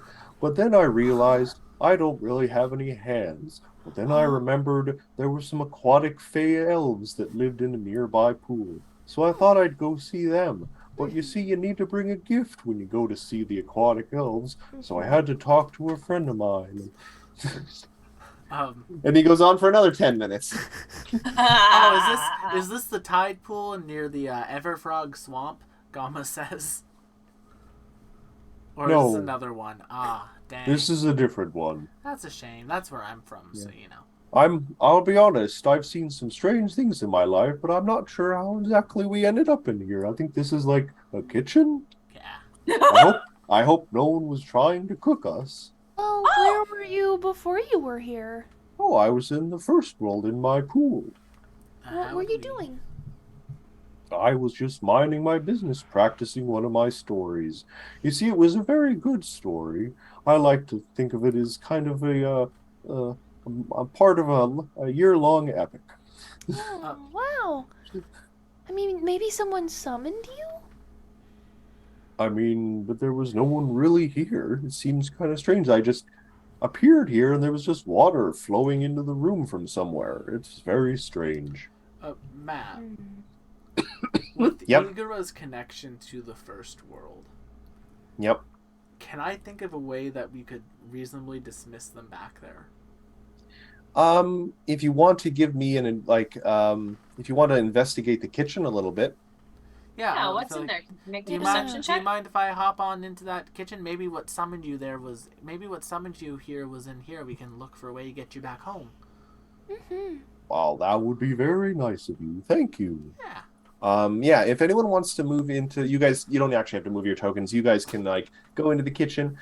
but then I realized I don't really have any hands. But then I remembered there were some aquatic fey elves that lived in a nearby pool, so I thought I'd go see them. But you see, you need to bring a gift when you go to see the aquatic elves, so I had to talk to a friend of mine. And he goes on for another 10 minutes. Is this the tide pool near the Everfrog Swamp? Gamma says. Or No. is this another one? Ah, dang. This is a different one. That's a shame. That's where I'm from, so you know. I'll be honest, I've seen some strange things in my life, but I'm not sure how exactly we ended up in here. I think this is like a kitchen. Yeah. I hope no one was trying to cook us. Oh, where were you before you were here? Oh, I was in the first world in my pool. What were you doing? I was just minding my business, practicing one of my stories. You see, it was a very good story. I like to think of it as kind of a part of a year-long epic. Oh, wow. I mean, maybe someone summoned you? I mean, but there was no one really here. It seems kind of strange. I just appeared here and there was just water flowing into the room from somewhere. It's very strange. Matt, with Igara's connection to the first world, Yep. can I think of a way that we could reasonably dismiss them back there? If you want to give me if you want to investigate the kitchen a little bit. Yeah, what's in there? Make me a perception check. Do you mind if I hop on into that kitchen? Maybe what summoned you here was in here. We can look for a way to get you back home. Mm-hmm. Well, that would be very nice of you. Thank you. Yeah. If anyone wants to move into, you guys, you don't actually have to move your tokens. You guys can like go into the kitchen.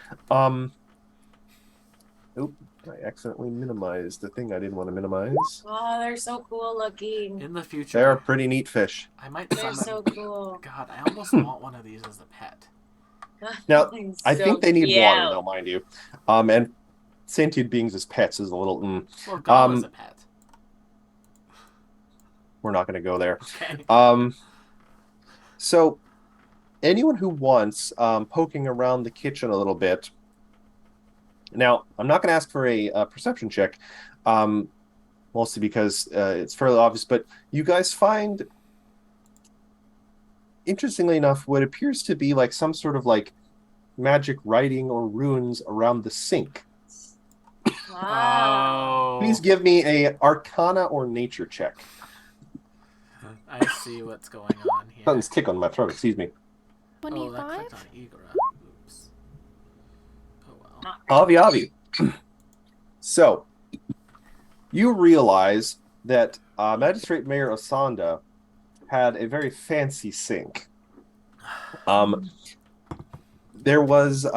Oop, I accidentally minimized the thing I didn't want to minimize. Oh, they're so cool looking. In the future, They're pretty neat fish. I might They're summon. so cool. God, I almost want one of these as a pet. Now, I So think they need cute. water, though, mind you. And sentient beings as pets is a little. Or go as a pet. We're not going to go there. Okay. So, anyone who wants poking around the kitchen a little bit. Now, I'm not going to ask for a perception check, mostly because it's fairly obvious, but you guys find, interestingly enough, what appears to be like some sort of like magic writing or runes around the sink. Wow. Please give me a Arcana or Nature check. I see what's going on here. Something's tickling my throat, excuse me. Oh, that 25? clicked on Igora. Oops. Oh well. Avi. So, you realize that Magistrate Mayor Asanda had a very fancy sink. There was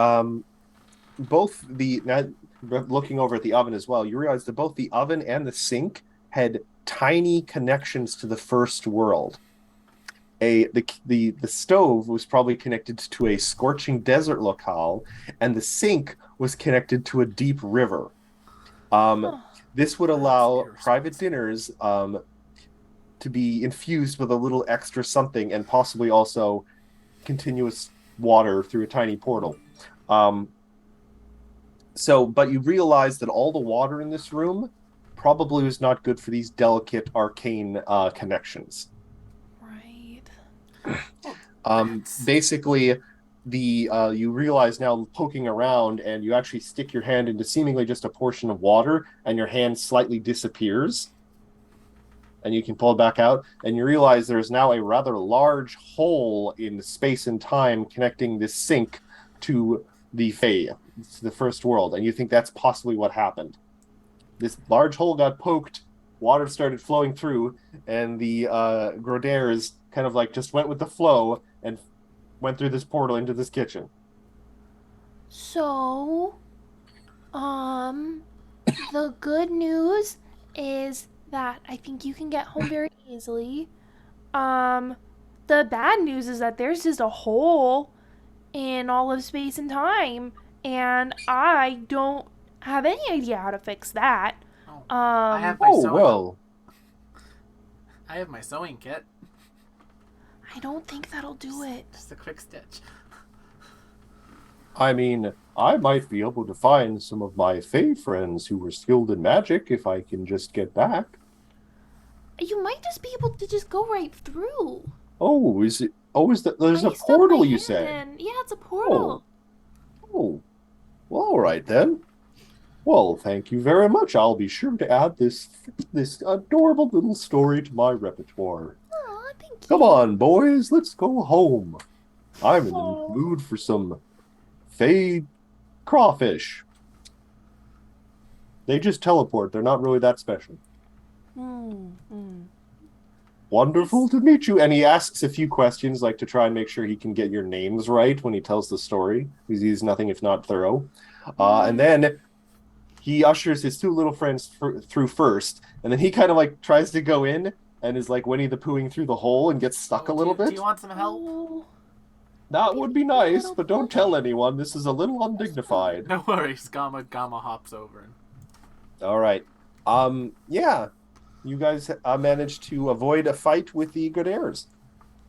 both the, now looking over at the oven as well, you realize that both the oven and the sink had tiny connections to the first world. The stove was probably connected to a scorching desert locale, and the sink was connected to a deep river. This would allow private dinners to be infused with a little extra something, and possibly also continuous water through a tiny portal. But you realize that all the water in this room probably was not good for these delicate arcane connections. Basically, you realize now, poking around, and you actually stick your hand into seemingly just a portion of water, and your hand slightly disappears, and you can pull it back out, and you realize there's now a rather large hole in space and time connecting this sink to the Fae, the first world, and you think that's possibly what happened. This large hole got poked, water started flowing through, and the Grodaires kind of like just went with the flow and went through this portal into this kitchen. So, the good news is that I think you can get home very easily. The bad news is that there's just a hole in all of space and time, and I don't have any idea how to fix that. I have my sewing. I have my sewing kit. I don't think that'll do it. Just a quick stitch. I mean, I might be able to find some of my Fae friends who were skilled in magic if I can just get back. You might just be able to just go right through. Oh, is it? Oh, there's a portal, you said? Yeah, it's a portal. Oh. Well, all right then. Well, thank you very much. I'll be sure to add this adorable little story to my repertoire. Aw, thank you. Come on, boys, let's go home. I'm in the mood for some Fae crawfish. They just teleport. They're not really that special. Wonderful to meet you. And he asks a few questions, like to try and make sure he can get your names right when he tells the story, because he's nothing if not thorough. And then he ushers his two little friends through first, and then he kind of like tries to go in and is like Winnie the Poohing through the hole and gets stuck a little bit. Do you want some help? That would be nice, but don't tell anyone. This is a little undignified. No worries. Gamma hops over. All right. Yeah. You guys managed to avoid a fight with the Grodaires.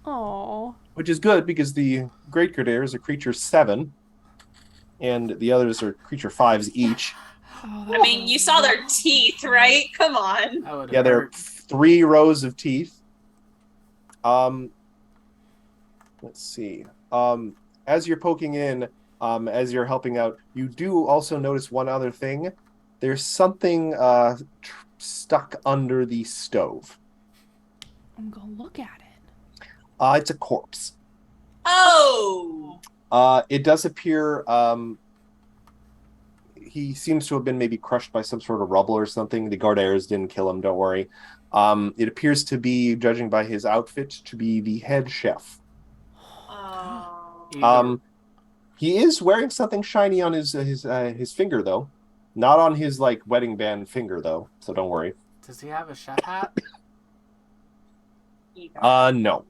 Aww. Which is good, because the Great Grodaires are creature 7, and the others are creature 5s each. I mean, you saw their teeth, right? Come on. Yeah, there are 3 rows of teeth. Let's see. As you're poking in, as you're helping out, you do also notice one other thing. There's something stuck under the stove. I'm gonna look at it. It's a corpse. Oh! It does appear he seems to have been maybe crushed by some sort of rubble or something. The Gardaires didn't kill him, don't worry. It appears to be, judging by his outfit, to be the head chef. Oh. Either, He is wearing something shiny on his finger, though. Not on his like wedding band finger, though. So don't worry. does he have a chef hat? No.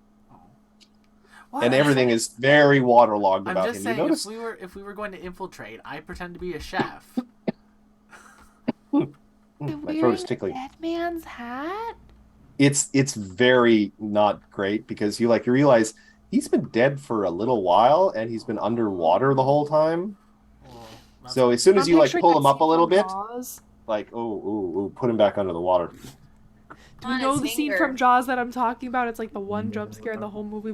What? And everything is very waterlogged I'm about just him. saying, You notice? if we were going to infiltrate, I pretend to be a chef. My Wearing throat is a tickling. dead man's hat? It's very not great because you realize he's been dead for a little while and he's been underwater the whole time. Well, that's So as soon as I'm you picturing pull that him up a scene little from bit, Jaws. put him back under the water. Do you know the scene from Jaws that I'm talking about? It's like the one jump scare in the whole movie.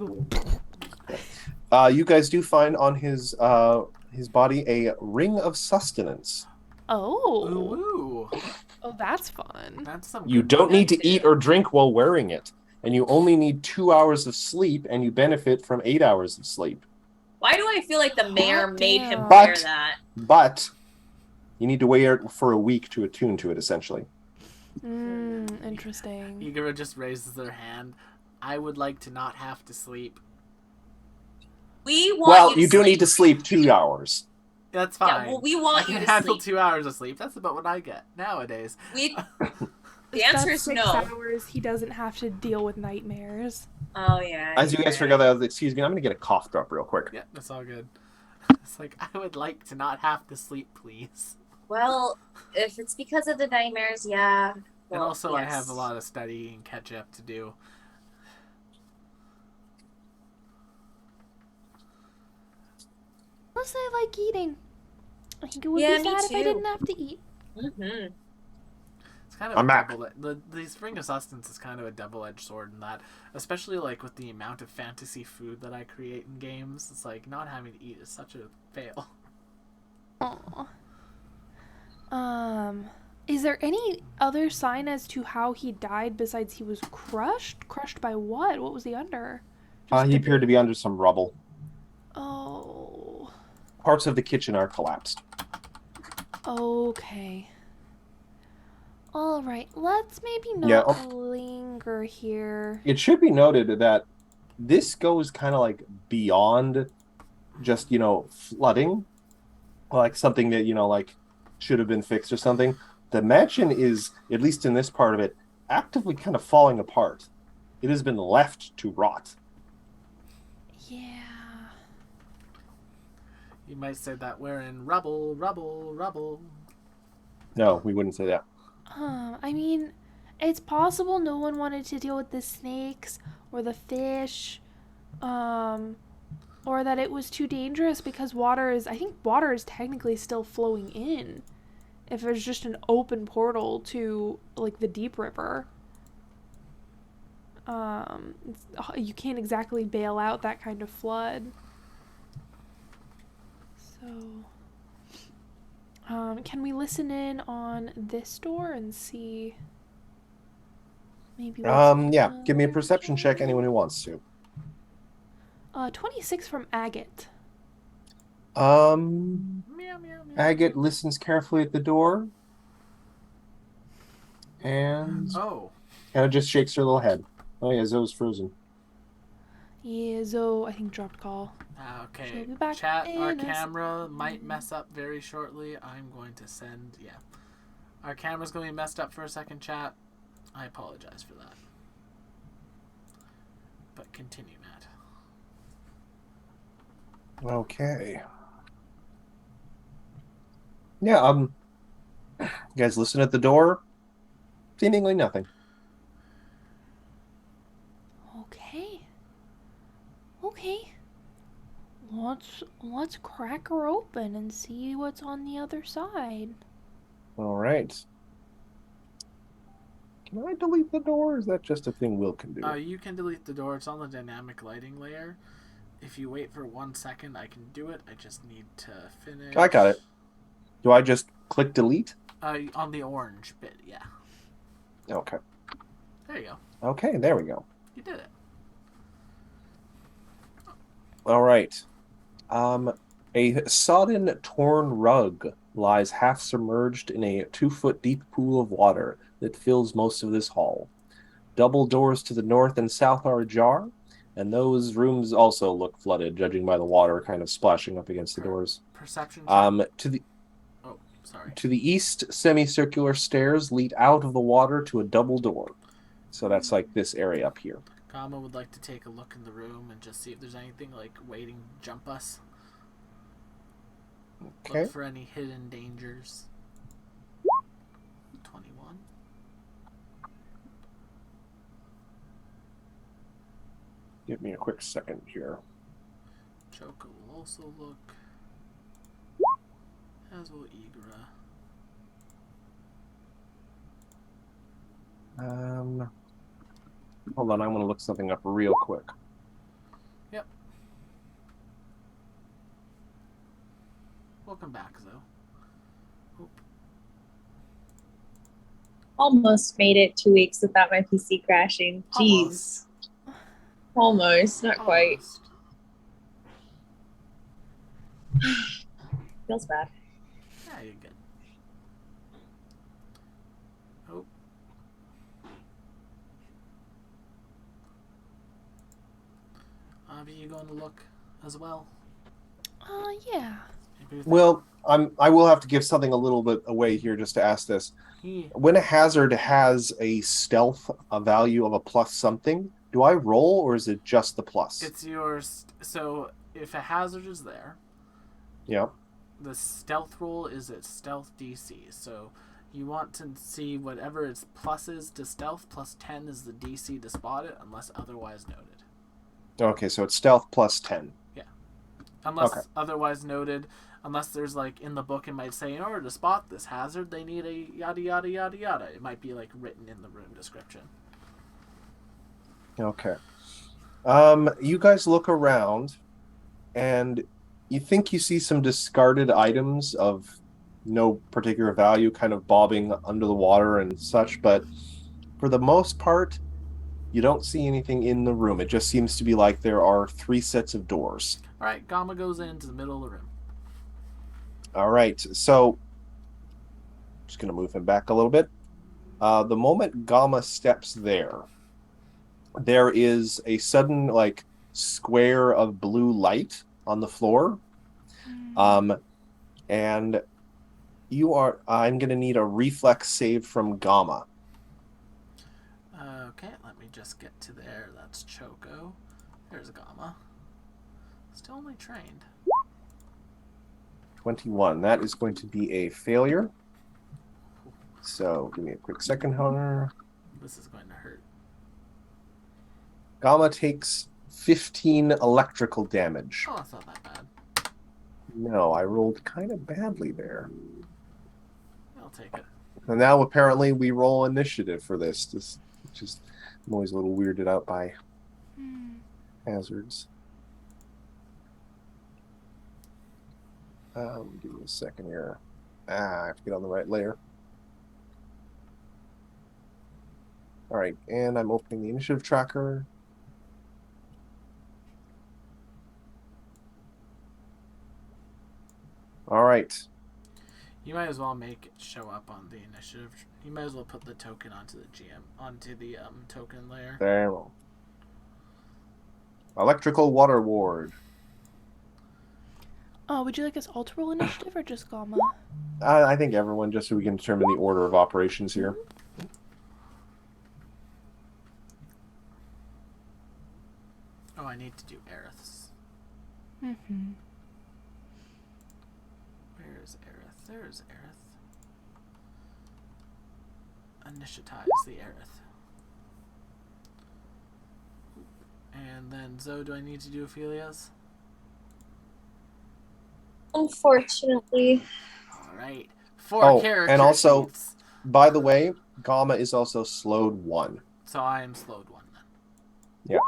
You guys do find on his body a ring of sustenance. Oh. Ooh, Oh, that's fun. that's some. You good don't need to That's eat it. or drink while wearing it, and you only need 2 hours of sleep, and you benefit from 8 hours of sleep. Why do I feel like the mayor Hot made him damn. wear But- that? But you need to wear it for a week to attune to it, essentially. Interesting. Igor just raises their hand. I would like to not have to sleep. We want Well, you you to do sleep. need to sleep 2 hours. That's fine. Yeah, well, we I want can you to handle sleep. 2 hours of sleep. That's about what I get nowadays. We. The If answer that's is 6 no. hours, he doesn't have to deal with nightmares. Oh yeah. As you guys figure that, excuse me, I'm going to get a cough drop real quick. Yeah, that's all good. It's like, I would like to not have to sleep, please. Well, if it's because of the nightmares, yeah. And Well, also, I yes. have a lot of studying and catch up to do. Plus, I like eating. I think it would Yeah, be me sad if I too. didn't have to eat. Mm-hmm. It's kind of I'm a back. the spring of sustenance is kind of a double-edged sword in that, especially like with the amount of fantasy food that I create in games. It's like not having to eat is such a fail. Aw. Is there any other sign as to how he died besides he was crushed? Crushed by what? What was he under? He appeared to be under some rubble. Oh. Parts of the kitchen are collapsed. Okay. All right. Let's maybe not Yeah. linger here. It should be noted that this goes kind of like beyond just, flooding. Like something that, should have been fixed or something. The mansion is, at least in this part of it, actively kind of falling apart. It has been left to rot. Yeah. You might say that we're in rubble, rubble, rubble. No, we wouldn't say that. I mean, it's possible no one wanted to deal with the snakes or the fish, or that it was too dangerous because I think water is technically still flowing in. If there's just an open portal to, like, the deep river. You can't exactly bail out that kind of flood. So, can we listen in on this door and see maybe what's Yeah, give me a perception check, anyone who wants to. 26 from Agate. Meow, meow, meow. Agate listens carefully at the door and Oh, kind of just shakes her little head. Oh yeah, Zoe's frozen. Yeah, Zoe, I think dropped call. okay. She'll be back Chat, our in a camera might mess up very shortly. I'm going to send, Our camera's going to be messed up for a second, chat. I apologize for that. But continue, Matt. Okay. Yeah, you guys listen at the door. Seemingly nothing. Okay. Let's crack her open and see what's on the other side. All right. Can I delete the door? Or is that just a thing Will can do? You can delete the door. It's on the dynamic lighting layer. If you wait for 1 second, I can do it. I just need to finish. I got it. Do I just click delete? On the orange bit, yeah. Okay. There you go. Okay, there we go. You did it. All right. A sodden, torn rug lies half submerged in a 2-foot deep pool of water that fills most of this hall. Double doors to the north and south are ajar, and those rooms also look flooded, judging by the water kind of splashing up against the doors. Perception check. Oh, sorry. To the east, semicircular stairs lead out of the water to a double door. So that's like this area up here. Gamma would like to take a look in the room and just see if there's anything like waiting to jump us. Okay. Look for any hidden dangers. 21. Give me a quick second here. Choco will also look. As will Igra. Hold on, I want to look something up real quick. Yep. Welcome back, Zoe. Oop. Almost made it 2 weeks without my PC crashing. Jeez. Almost. Not quite. Almost. Feels bad. Yeah, you're good. Oh. Are you going to look as well? Yeah. Well, I will have to give something a little bit away here just to ask this. Yeah. When a hazard has a stealth a value of a plus something, do I roll or is it just the plus? It's yours. So if a hazard is there, Yeah. the stealth roll is its stealth DC. So you want to see whatever its plus is to stealth, plus 10 is the DC to spot it, unless otherwise noted. Okay, so it's stealth plus 10. Unless otherwise noted, unless there's like in the book it might say in order to spot this hazard they need a yada yada yada yada. It might be like written in the room description. Okay. You guys look around and you think you see some discarded items of no particular value kind of bobbing under the water and such, but for the most part, you don't see anything in the room. It just seems to be like there are 3 sets of doors. All right, Gamma goes into the middle of the room. All right, so just going to move him back a little bit. The moment Gamma steps there, there is a sudden like square of blue light on the floor. And I'm going to need a reflex save from Gamma. Okay, let me just get to there. That's Choco. There's Gamma. Still only trained. 21. That is going to be a failure. So give me a quick second, Hunter. This is going to hurt. Gamma takes 15 electrical damage. Oh, it's not that bad. No, I rolled kind of badly there. I'll take it. And now apparently we roll initiative for this. Which is, I'm always a little weirded out by hazards. Give me a second here. I have to get on the right layer. All right, and I'm opening the initiative tracker. All right. You might as well make it show up on the initiative. You might as well put the token onto the token layer. There we go. Electrical Water Ward. Oh, would you like us all to roll initiative or just Gamma? I think everyone, just so we can determine the order of operations here. Oh, I need to do Aerith's. Mm-hmm. Where is Aerith? There is Aerith. Initiatize the Aerith. And then Zoe, do I need to do Ophelia's? Unfortunately. All right. 4 character and also, sheets. by the way, Gamma is also slowed 1. So I am slowed 1 then. Yeah.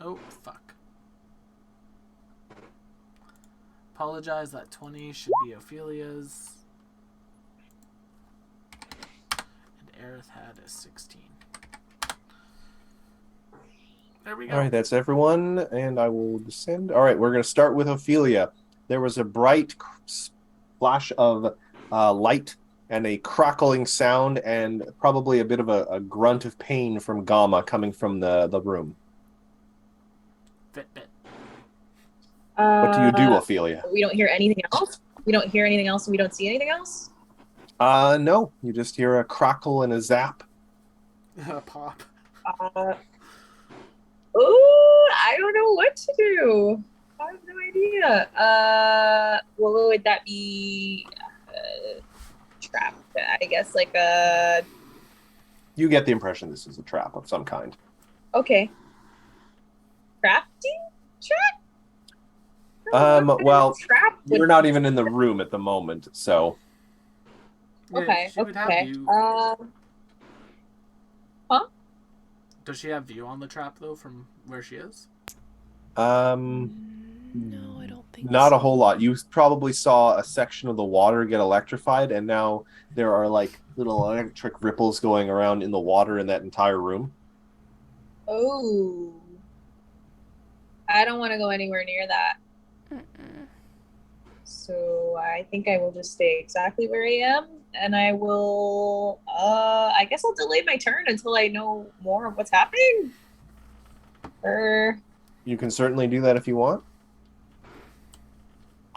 Oh, fuck. Apologize, that 20 should be Ophelia's. And Aerith had a 16. There we go. All right, that's everyone, and I will descend. All right, we're going to start with Ophelia. There was a bright splash of light and a crackling sound and probably a bit of a grunt of pain from Gamma coming from the room. Fitbit. What do you do, Ophelia? We don't hear anything else? We don't hear anything else and we don't see anything else? No. You just hear a crackle and a zap. Pop. I don't know what to do. I have no idea. What would that be? Trap, I guess, like a... You get the impression this is a trap of some kind. Okay. Crafting trap? Well, trap you're not even in the room at the moment, so... Okay, She would have okay. view. Huh? Does she have view on the trap, though, from where she is? No, I don't think Not so. a whole lot. You probably saw a section of the water get electrified, and now there are like little electric ripples going around in the water in that entire room. Oh. I don't want to go anywhere near that. Mm-mm. So I think I will just stay exactly where I am, and I will, I guess I'll delay my turn until I know more of what's happening. You can certainly do that if you want.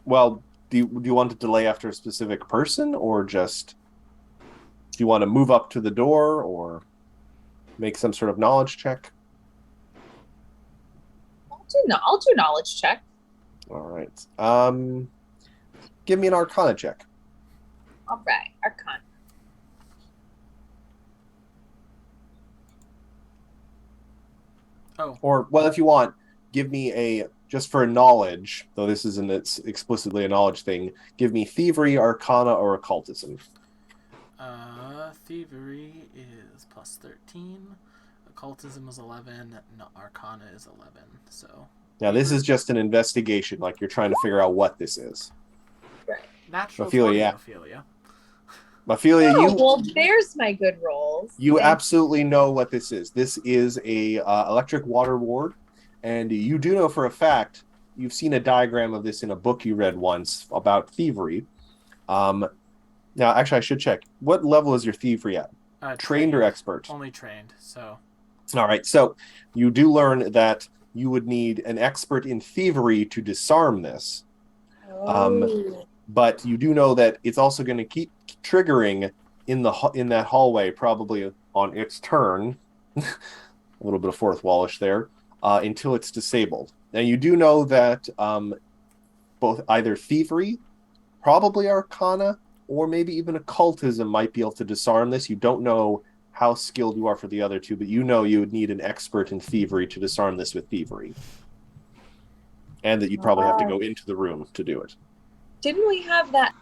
Well, do you want to delay after a specific person, or just do you want to move up to the door, or make some sort of knowledge check? I'll do knowledge check. All right. Give me an Arcana check. All right, Arcana. Oh. Or, well, if you want, give me just for knowledge, though this isn't explicitly a knowledge thing, give me Thievery, Arcana, or Occultism. Thievery is plus 13. Occultism is 11. No, Arcana is 11. So. Now, this is just an investigation, like you're trying to figure out what this is. Right. Natural Ophelia, 20, yeah. Ophelia. Ophelia, Well, there's my good rolls. you absolutely know what this is. This is a electric water ward, and you do know for a fact, you've seen a diagram of this in a book you read once about thievery. Now, actually, I should check. What level is your thievery at? Trained or expert? Only trained, so. All right, so you do learn that you would need an expert in thievery to disarm this. But you do know that it's also going to keep triggering in that hallway, probably on its turn. A little bit of fourth wallish there, until it's disabled. Now you do know that both either thievery, probably Arcana, or maybe even occultism might be able to disarm this. You don't know how skilled you are for the other two, but you know you would need an expert in thievery to disarm this with thievery. And that you'd probably have to go into the room to do it. Didn't we have that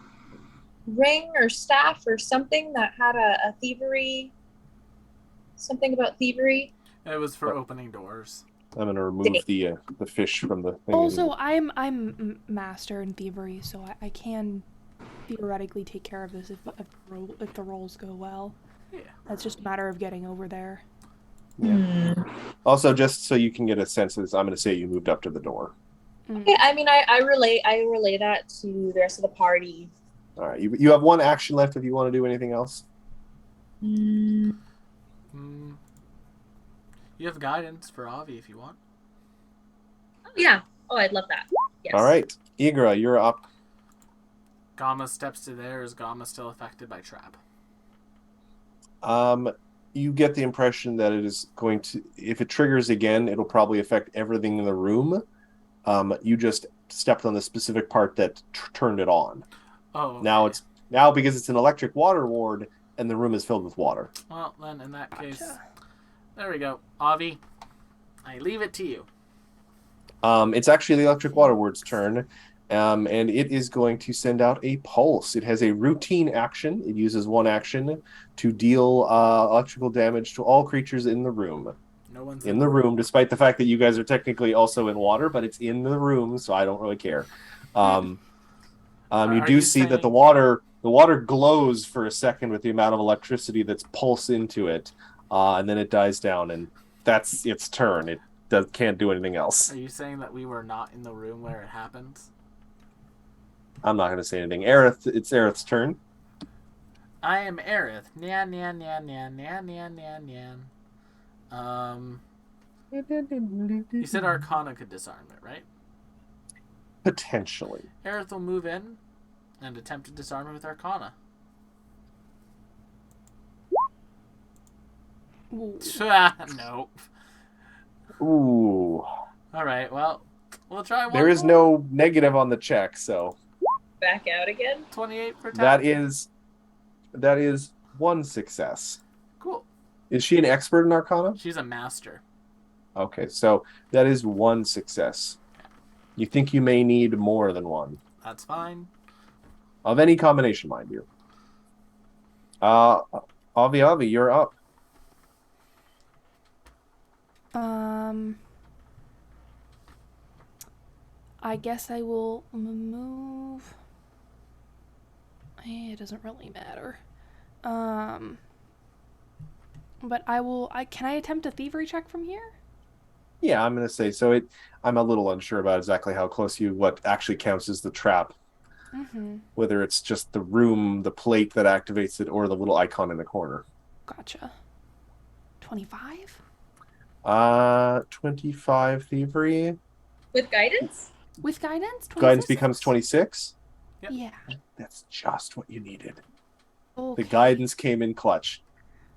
ring or staff or something that had a thievery? Something about thievery? It was for opening doors. I'm going to remove the fish from the thing. Also, I'm master in thievery, so I can theoretically take care of this if the rolls go well. Yeah. It's just a matter of getting over there. Yeah. Also, just so you can get a sense of this, I'm going to say you moved up to the door. Okay, I mean, I relay that to the rest of the party. All right, you have one action left if you want to do anything else. You have guidance for Avi if you want. Oh, yeah. Oh, I'd love that. Yes. All right, Igra, you're up. Gamma steps to there. Is Gamma still affected by trap? You get the impression that it is going to, if it triggers again, it'll probably affect everything in the room. You just stepped on the specific part that turned it on. Oh. Okay. Now because it's an electric water ward and the room is filled with water. Well, then in that case, there we go. Avi, I leave it to you. It's actually the electric water ward's turn, and it is going to send out a pulse. It has a routine action. It uses one action to deal electrical damage to all creatures in the room. No one's in the room, despite the fact that you guys are technically also in water, but it's in the room, so I don't really care. You do see that the water glows for a second with the amount of electricity that's pulsed into it, and then it dies down, and that's its turn. It can't do anything else. Are you saying that we were not in the room where it happened? I'm not going to say anything. Aerith, it's Aerith's turn. I am Aerith. Nyan, nyan, nyan, nyan, nyan, nyan, nyan, nyan. You said Arcana could disarm it, right? Potentially. Aerith will move in and attempt to disarm it with Arcana. Ooh. Nope. Ooh. All right, well, we'll try one There is more. no negative on the check, so Back out again. 28 for that attack. is one success. Cool. Is she an expert in Arcana? She's a master. Okay, so that is one success. You think you may need more than one. That's fine. Of any combination, mind you. Avi, you're up. I guess I will move. It doesn't really matter. But can I attempt a thievery check from here? Yeah, I'm gonna say so. I'm a little unsure about exactly how close what actually counts as the trap. Mm-hmm. Whether it's just the room, the plate that activates it, or the little icon in the corner. Gotcha. 25? 25 thievery. With guidance? With guidance? 26? Guidance becomes 26. Yep. Yeah. That's just what you needed. Okay. The guidance came in clutch.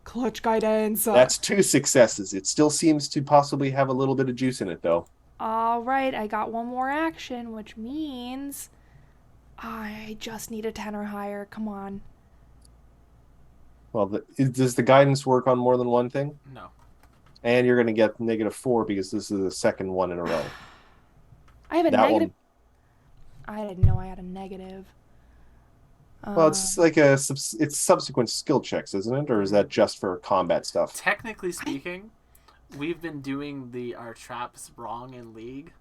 Clutch guidance. That's 2 successes. It still seems to possibly have a little bit of juice in it, though. All right, I got one more action, which means I just need a 10 or higher. Come on. Well, does the guidance work on more than one thing? No. And you're going to get -4 because this is the second one in a row. I have a That negative. one. I didn't know I had a negative. Well, it's like it's subsequent skill checks, isn't it? Or is that just for combat stuff? Technically speaking, we've been doing our traps wrong in League,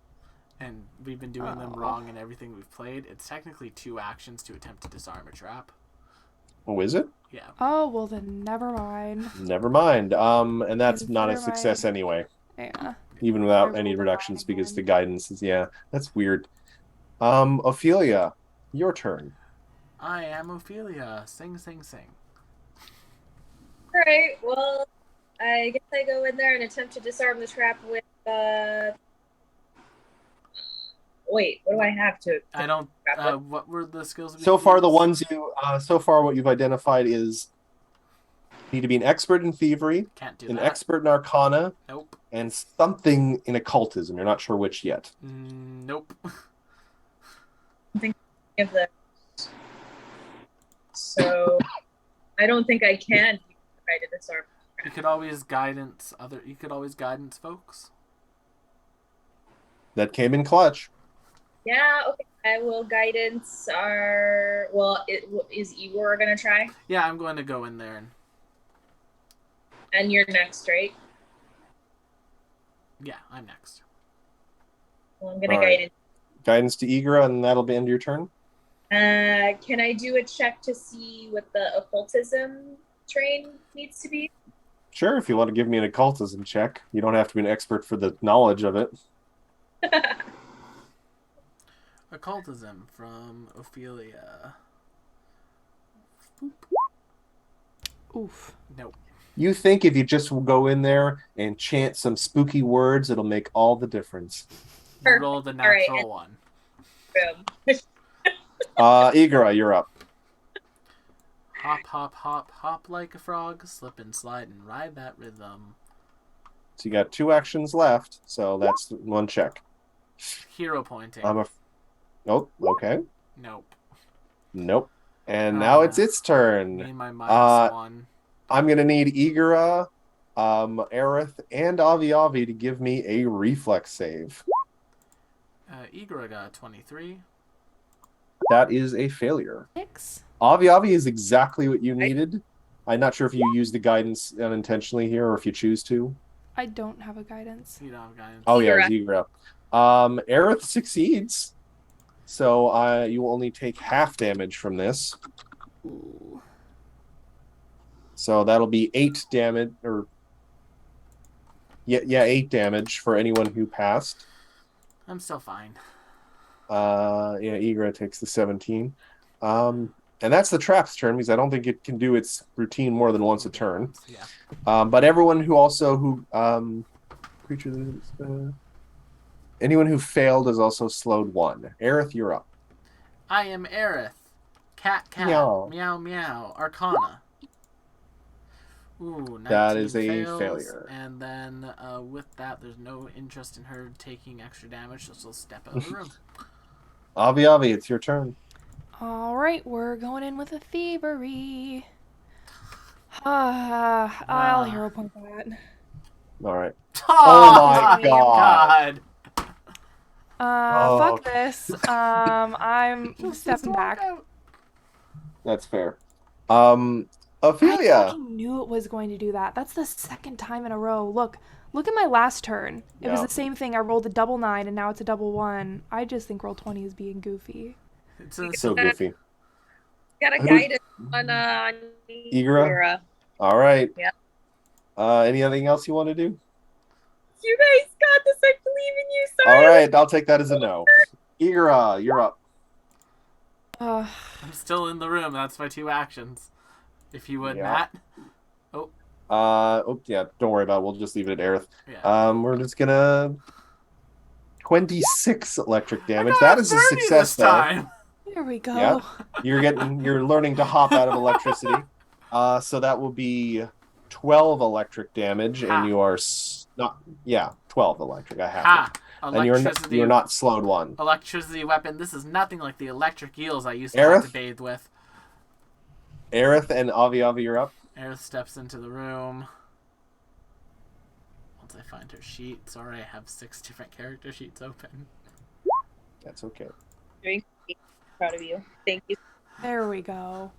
and we've been doing them wrong in everything we've played. It's technically 2 actions to attempt to disarm a trap. Oh, is it? Yeah. Oh, well then never mind. Never mind. And that's Yes, not a never success mind. anyway, Yeah. even without I any rolled a reductions, 9 because the again. guidance is, yeah, that's weird. Ophelia, your turn. I am Ophelia. Sing, sing, sing. Alright, well, I guess I go in there and attempt to disarm the trap with, wait, what do I have to? I don't. What were the skills? So far, what you've identified is need to be an expert in thievery, Can't do an that. expert in arcana, Nope. and something in occultism. You're not sure which yet. Nope. Of the... So, I don't think I can try to disarm. You could always guidance folks. That came in clutch. Yeah, okay. I will guidance our... Well, is Igor gonna try? Yeah, I'm going to go in there and. And you're next, right? Yeah, I'm next. Well, I'm gonna All right. guidance. Guidance to Igra, and that'll be end of your turn. Can I do a check to see what the occultism train needs to be? Sure, if you want to give me an occultism check. You don't have to be an expert for the knowledge of it. Occultism from Ophelia. Oof. Nope. You think if you just go in there and chant some spooky words, it'll make all the difference. Perfect. Roll the All right, natural one. Boom. Igra, you're up. Hop, hop, hop, hop like a frog. Slip and slide and ride that rhythm. So you got 2 actions left, so that's 1 check. Hero pointing. Oh, okay. Nope. Nope. And now it's its turn. Me and my -1. I'm going to need Igra, Aerith, and Avi to give me a reflex save. Igor got 23. That is a failure. 6? Avi is exactly what you needed. I'm not sure if you use the guidance unintentionally here or if you choose to. I don't have a guidance. You don't have guidance. Oh, yeah, it's Igra. Aerith succeeds. So you will only take half damage from this. Ooh. So that'll be 8 damage, or 8 damage for anyone who passed. I'm still fine. Igra takes the 17. And that's the trap's turn, because I don't think it can do its routine more than once a turn. Yeah. But everyone creature anyone who failed is also slowed 1. Aerith, you're up. I am Aerith. Cat, Meow. meow, meow. Arcana. Ooh, 19 That is a fails, failure. And then with that, there's no interest in her taking extra damage, so she'll step out of the room. Avi, it's your turn. All right, we're going in with a thievery. I'll hero point that. All right. Oh my God. Fuck this. I'm stepping back. That's fair. I Ophelia. fucking knew it was going to do that. That's the second time in a row. Look at my last turn. It was the same thing. I rolled a double 9 and now it's a double 1. I just think roll 20 is being goofy. It's So goofy. Got a guidance on Igora. All right. Yeah. Anything else you want to do? You guys got this. I believe in you. Sorry. All right, I'll take that as a no. Igora, you're up. I'm still in the room. That's my 2 actions. If you would, Matt. Yeah, don't worry about it. We'll just leave it at Aerith. Yeah. We're just gonna 26 electric damage. That is a success this time. There we go. Yeah. You're learning to hop out of electricity. So that will be 12 electric damage, and you are 12 electric. I have it. And you're not slowed 1. Electricity weapon. This is nothing like the electric eels I used to have to bathe with. Aerith and Avi, you're up. Aerith steps into the room. Once I find her sheet. Sorry, I have 6 different character sheets open. That's okay. Very proud of you. Thank you. There we go.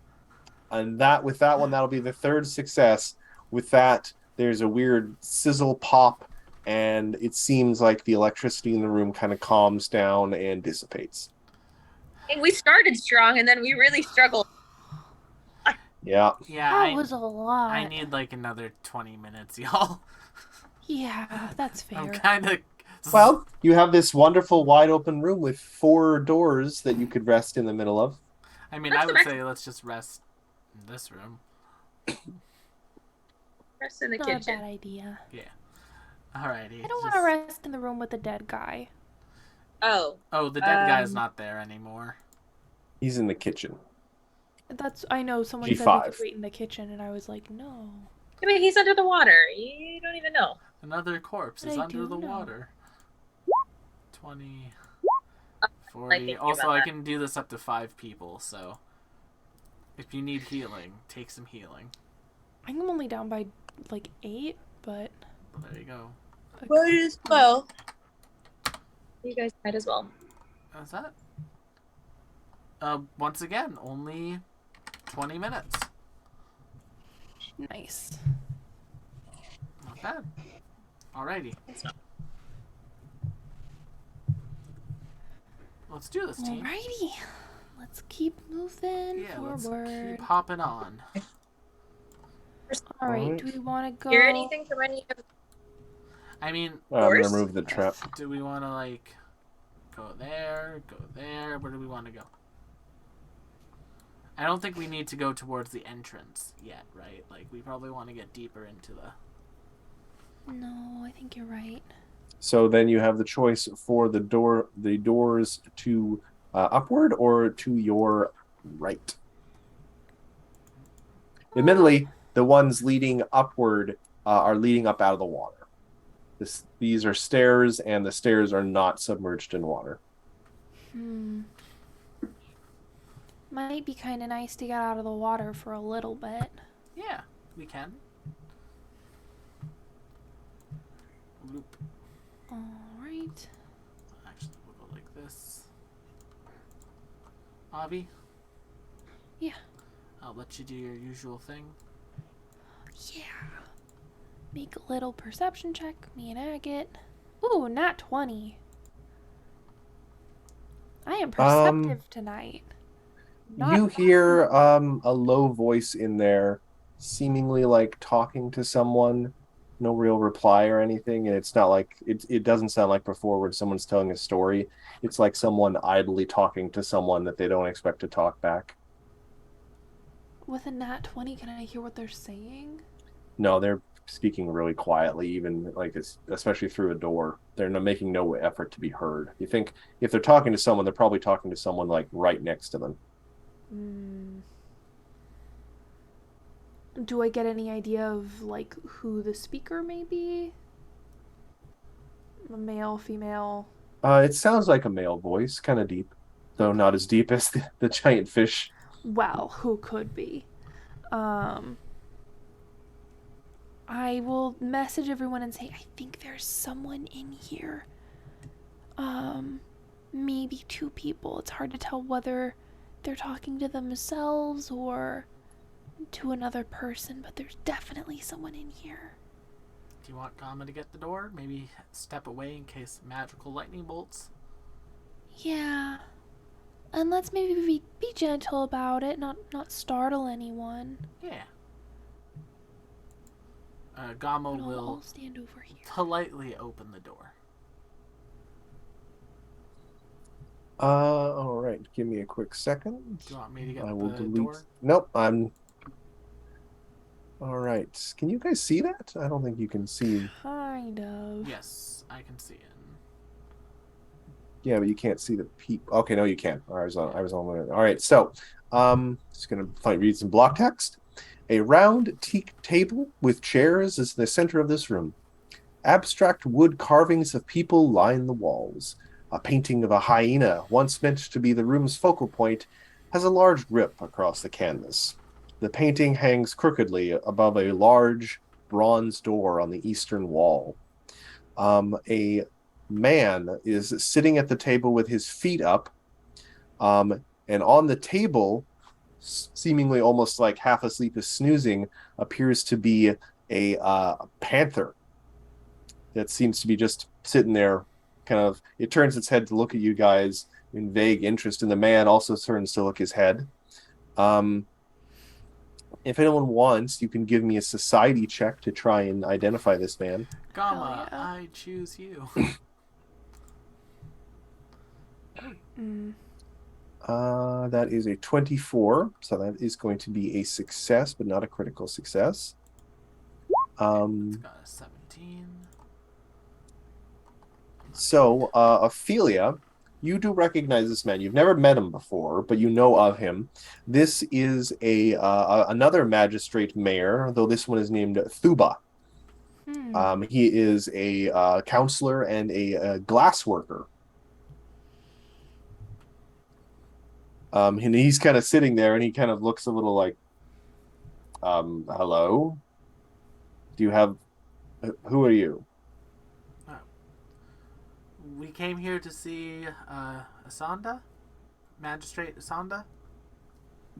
And with that one, that'll be the 3rd success. With that, there's a weird sizzle pop, and it seems like the electricity in the room kind of calms down and dissipates. And we started strong, and then we really struggled. Yeah. Yeah. That was a lot. I need like another 20 minutes, y'all. Yeah, that's fair. I'm kind of. Well, you have this wonderful wide open room with 4 doors that you could rest in the middle of. I mean, I would say let's just rest in this room. Rest in the Not kitchen. a bad idea. Yeah. Alrighty. I don't want to rest in the room with the dead guy. Oh. Oh, the dead guy's not there anymore. He's in the kitchen. I know someone said G5. they could wait in the kitchen, and I was like, no. I mean, he's under the water. You don't even know. Another corpse is I under do the know. water. 20, 40. Also, I can do this up to 5 people, so if you need healing, take some healing. I'm only down by like 8, but There you go. Might as well. You guys might as well. Is that? Once again, only 20 minutes. nice. Not bad. Alrighty. Let's do this, team. Alrighty. Let's keep moving Yeah, let's forward. keep hopping on. Alright, do we want to go? Hear anything from any of I mean, I'm going to Doors? remove the trap. do we want to, like, go there? Where do we want to go? I don't think we need to go towards the entrance yet, right? Like, we probably want to get deeper into the... No, I think you're right. So then you have the choice for the doors to upward or to your right. Admittedly, the ones leading upward are leading up out of the water. These are stairs, and the stairs are not submerged in water. Might be kind of nice to get out of the water for a little bit. Yeah, we can. Loop. Alright. Actually, we'll go like this. Avi? Yeah. I'll let you do your usual thing. Yeah. Make a little perception check. Me and Agate. Ooh, nat 20. I am perceptive tonight. You hear a low voice in there, seemingly like talking to someone. No real reply or anything, and it's not like it doesn't sound like before when someone's telling a story. It's like someone idly talking to someone that they don't expect to talk back. with a nat 20, can I hear what they're saying? No, they're speaking really quietly, even like especially through a door. They're not making no effort to be heard. You think if they're talking to someone, they're probably talking to someone like right next to them. Do I get any idea of like who the speaker may be? A male, female? It sounds like a male voice, kind of deep, though not as deep as the giant fish. Well, who could be? I will message everyone and say, I think there's someone in here. Maybe 2 people. It's hard to tell whether they're talking to themselves or to another person, but there's definitely someone in here. Do you want Gamma to get the door? Maybe step away in case magical lightning bolts? Yeah. And let's maybe be gentle about it, not startle anyone. Yeah. Gamma But will I'll stand over here. politely open the door. All right. Give me a quick second. Do you want me to get I will the delete. door? Nope. I'm. All right. Can you guys see that? I don't think you can see. Kind of. Yes, I can see it. Yeah, but you can't see the peep. Okay, no, you can. I was on. All right. So, just gonna read some block text. A round teak table with chairs is the center of this room. Abstract wood carvings of people line the walls. A painting of a hyena, once meant to be the room's focal point, has a large grip across the canvas. The painting hangs crookedly above a large bronze door on the eastern wall. A man is sitting at the table with his feet up, and on the table, seemingly almost like half asleep is snoozing, appears to be a panther that seems to be just sitting there. Kind of, it turns its head to look at you guys in vague interest, and the man also turns to look his head. If anyone wants, you can give me a society check to try and identify this man. Gamma, yeah. I choose you. That is a 24, so that is going to be a success, but not a critical success. It's got a 17. So, Ophelia, you do recognize this man. You've never met him before, but you know of him. This is another magistrate mayor, though this one is named Thuba. He is a counselor and a glass worker. And he's kind of sitting there, and he kind of looks a little like, hello? Do you have... Who are you? We came here to see Asanda? Magistrate Asanda?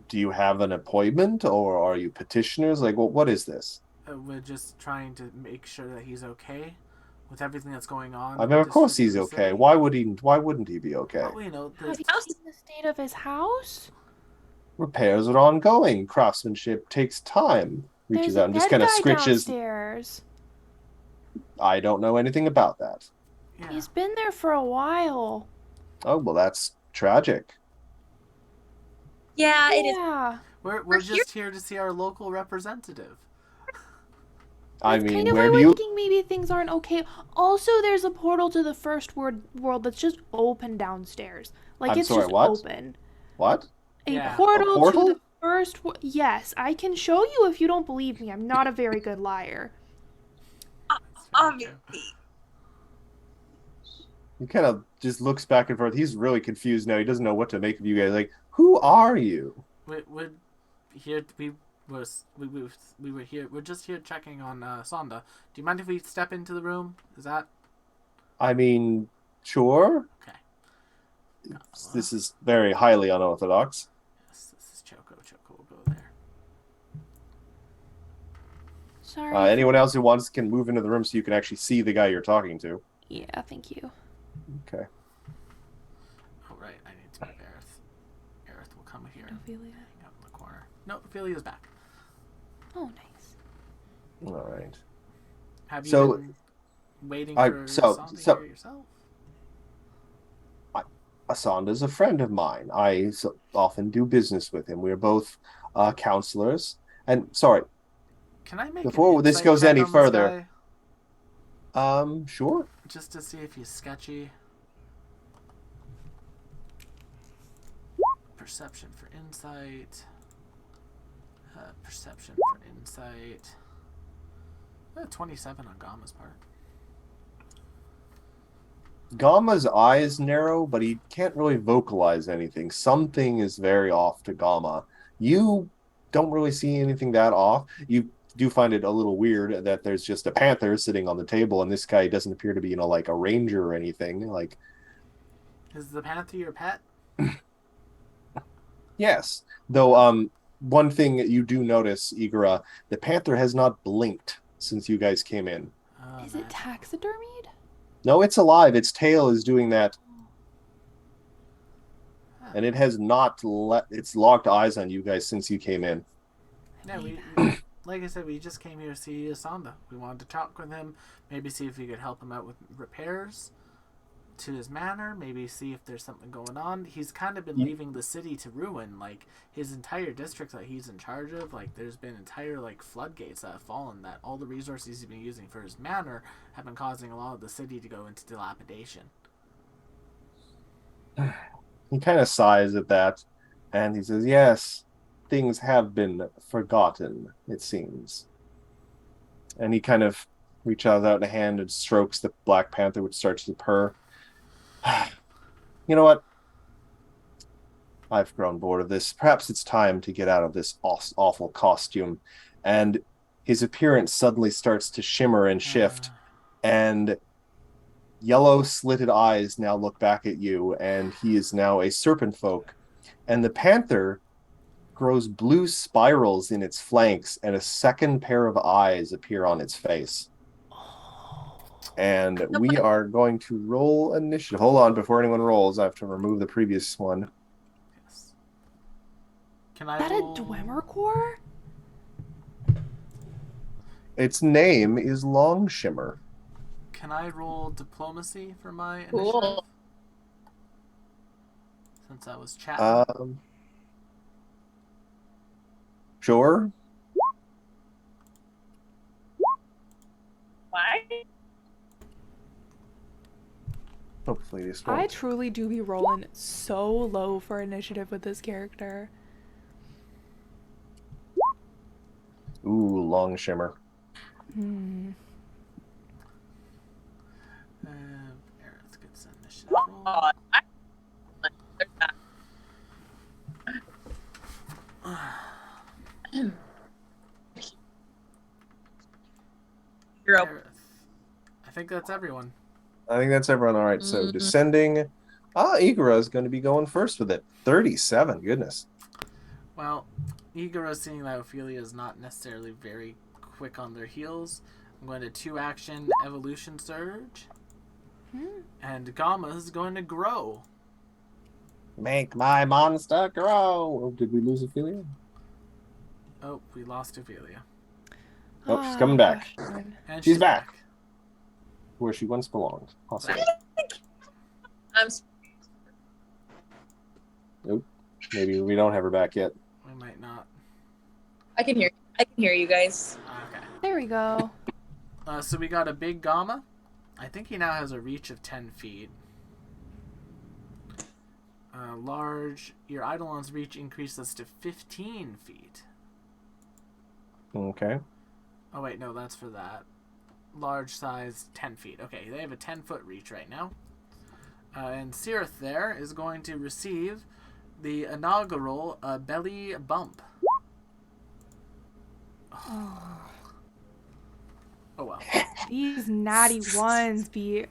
Do you have an appointment, or are you petitioners? Like, what is this? We're just trying to make sure that he's okay with everything that's going on. I in mean, the of course district he's of the okay. city. Why wouldn't he be okay? Well, you know, Have you the, seen the state of his house? Repairs are ongoing. Craftsmanship takes time. Reaches There's out a and just dead kind of guy scritches. downstairs. I don't know anything about that. yeah. He's been there for a while. Oh, well, that's tragic. Yeah, it is. Yeah. We're just here to see our local representative. I That's mean, kind of where why do we're you... thinking maybe things aren't okay. Also, there's a portal to the first world that's just open downstairs. Like, I'm it's sorry, just what? open. What? A Yeah. portal, A portal? to the first... Yes, I can show you if you don't believe me. I'm not a very good liar. Obviously. He kind of just looks back and forth. He's really confused now. He doesn't know what to make of you guys. Like, who are you? We're here. We were here. We're just here checking on Sonda. Do you mind if we step into the room? Is that I mean, sure. okay? This is very highly unorthodox. Yes, this is Choco. Choco will go there. Sorry. Anyone else who wants can move into the room so you can actually see the guy you're talking to. Yeah, thank you. Okay. Oh right, I need to move Aerith. Aerith will come here. Ophelia. Hang out in the corner. No, Ophelia's back. Oh, nice. All right. Have you So, been waiting I- for so- Sonda so- here yourself? Asanda's a friend of mine. I often do business with him. We're both counselors. And sorry, Can I make before an this insight goes check any on this further, guy? sure. Just to see if he's sketchy. Perception for insight. Perception for insight. 27 on Gamma's part. Gamma's eyes narrow, but he can't really vocalize anything. Something is very off to Gamma. You don't really see anything that off. You do find it a little weird that there's just a panther sitting on the table, and this guy doesn't appear to be, like a ranger or anything. Like, is the panther your pet? yes. Though, one thing you do notice, Igora, the panther has not blinked since you guys came in. Oh, Is it man. taxidermied? No, it's alive. Its tail is doing that, and it has not let its locked eyes on you guys since you came in. Yeah, we like I said, we just came here to see Asanda. We wanted to talk with him, maybe see if we could help him out with repairs to his manor, maybe see if there's something going on. He's kind of been leaving the city to ruin, like his entire district that he's in charge of. Like there's been entire like floodgates that have fallen, that all the resources he's been using for his manor have been causing a lot of the city to go into dilapidation. He kind of sighs at that, and he says, "Yes, things have been forgotten, it seems." And he kind of reaches out a hand and strokes the Black Panther, which starts to purr. You know what? I've grown bored of this. Perhaps it's time to get out of this awful costume. And his appearance suddenly starts to shimmer and shift, and yellow slitted eyes now look back at you, and he is now a serpent folk. And the panther grows blue spirals in its flanks, and a second pair of eyes appear on its face. And we are going to roll initiative. Hold on, before anyone rolls, I have to remove the previous one. Yes. Can I Is that roll... a Dwemercore? Its name is Longshimmer. Can I roll diplomacy for my initiative? Cool. Since I was chatting. Sure. Why? Hopefully this I won't. truly do be rolling so low for initiative with this character. Ooh, Longshimmer. Hmm. Aerith gets an initiative roll. God. You're up. Aerith. I think that's everyone. I think that's everyone. All right, so descending. Igora is going to be going first with it. 37, goodness. Well, Igor is seeing that Ophelia is not necessarily very quick on their heels. I'm going to 2-action evolution surge. And Gamma is going to grow. Make my monster grow. Oh, did we lose Ophelia? Oh, we lost Ophelia. Oh, she's coming back. And She's back. Where she once belonged, possibly. I'm Nope. Maybe we don't have her back yet. We might not. I can hear you guys. Okay. There we go. So we got a big Gamma. I think he now has a reach of 10 feet. Large. Your Eidolon's reach increases to 15 feet. Okay. Oh, wait, no, that's for that. Large size, 10 feet. Okay, they have a 10-foot reach right now. And Cirith there is going to receive the inaugural belly bump. Oh, well. These natty ones they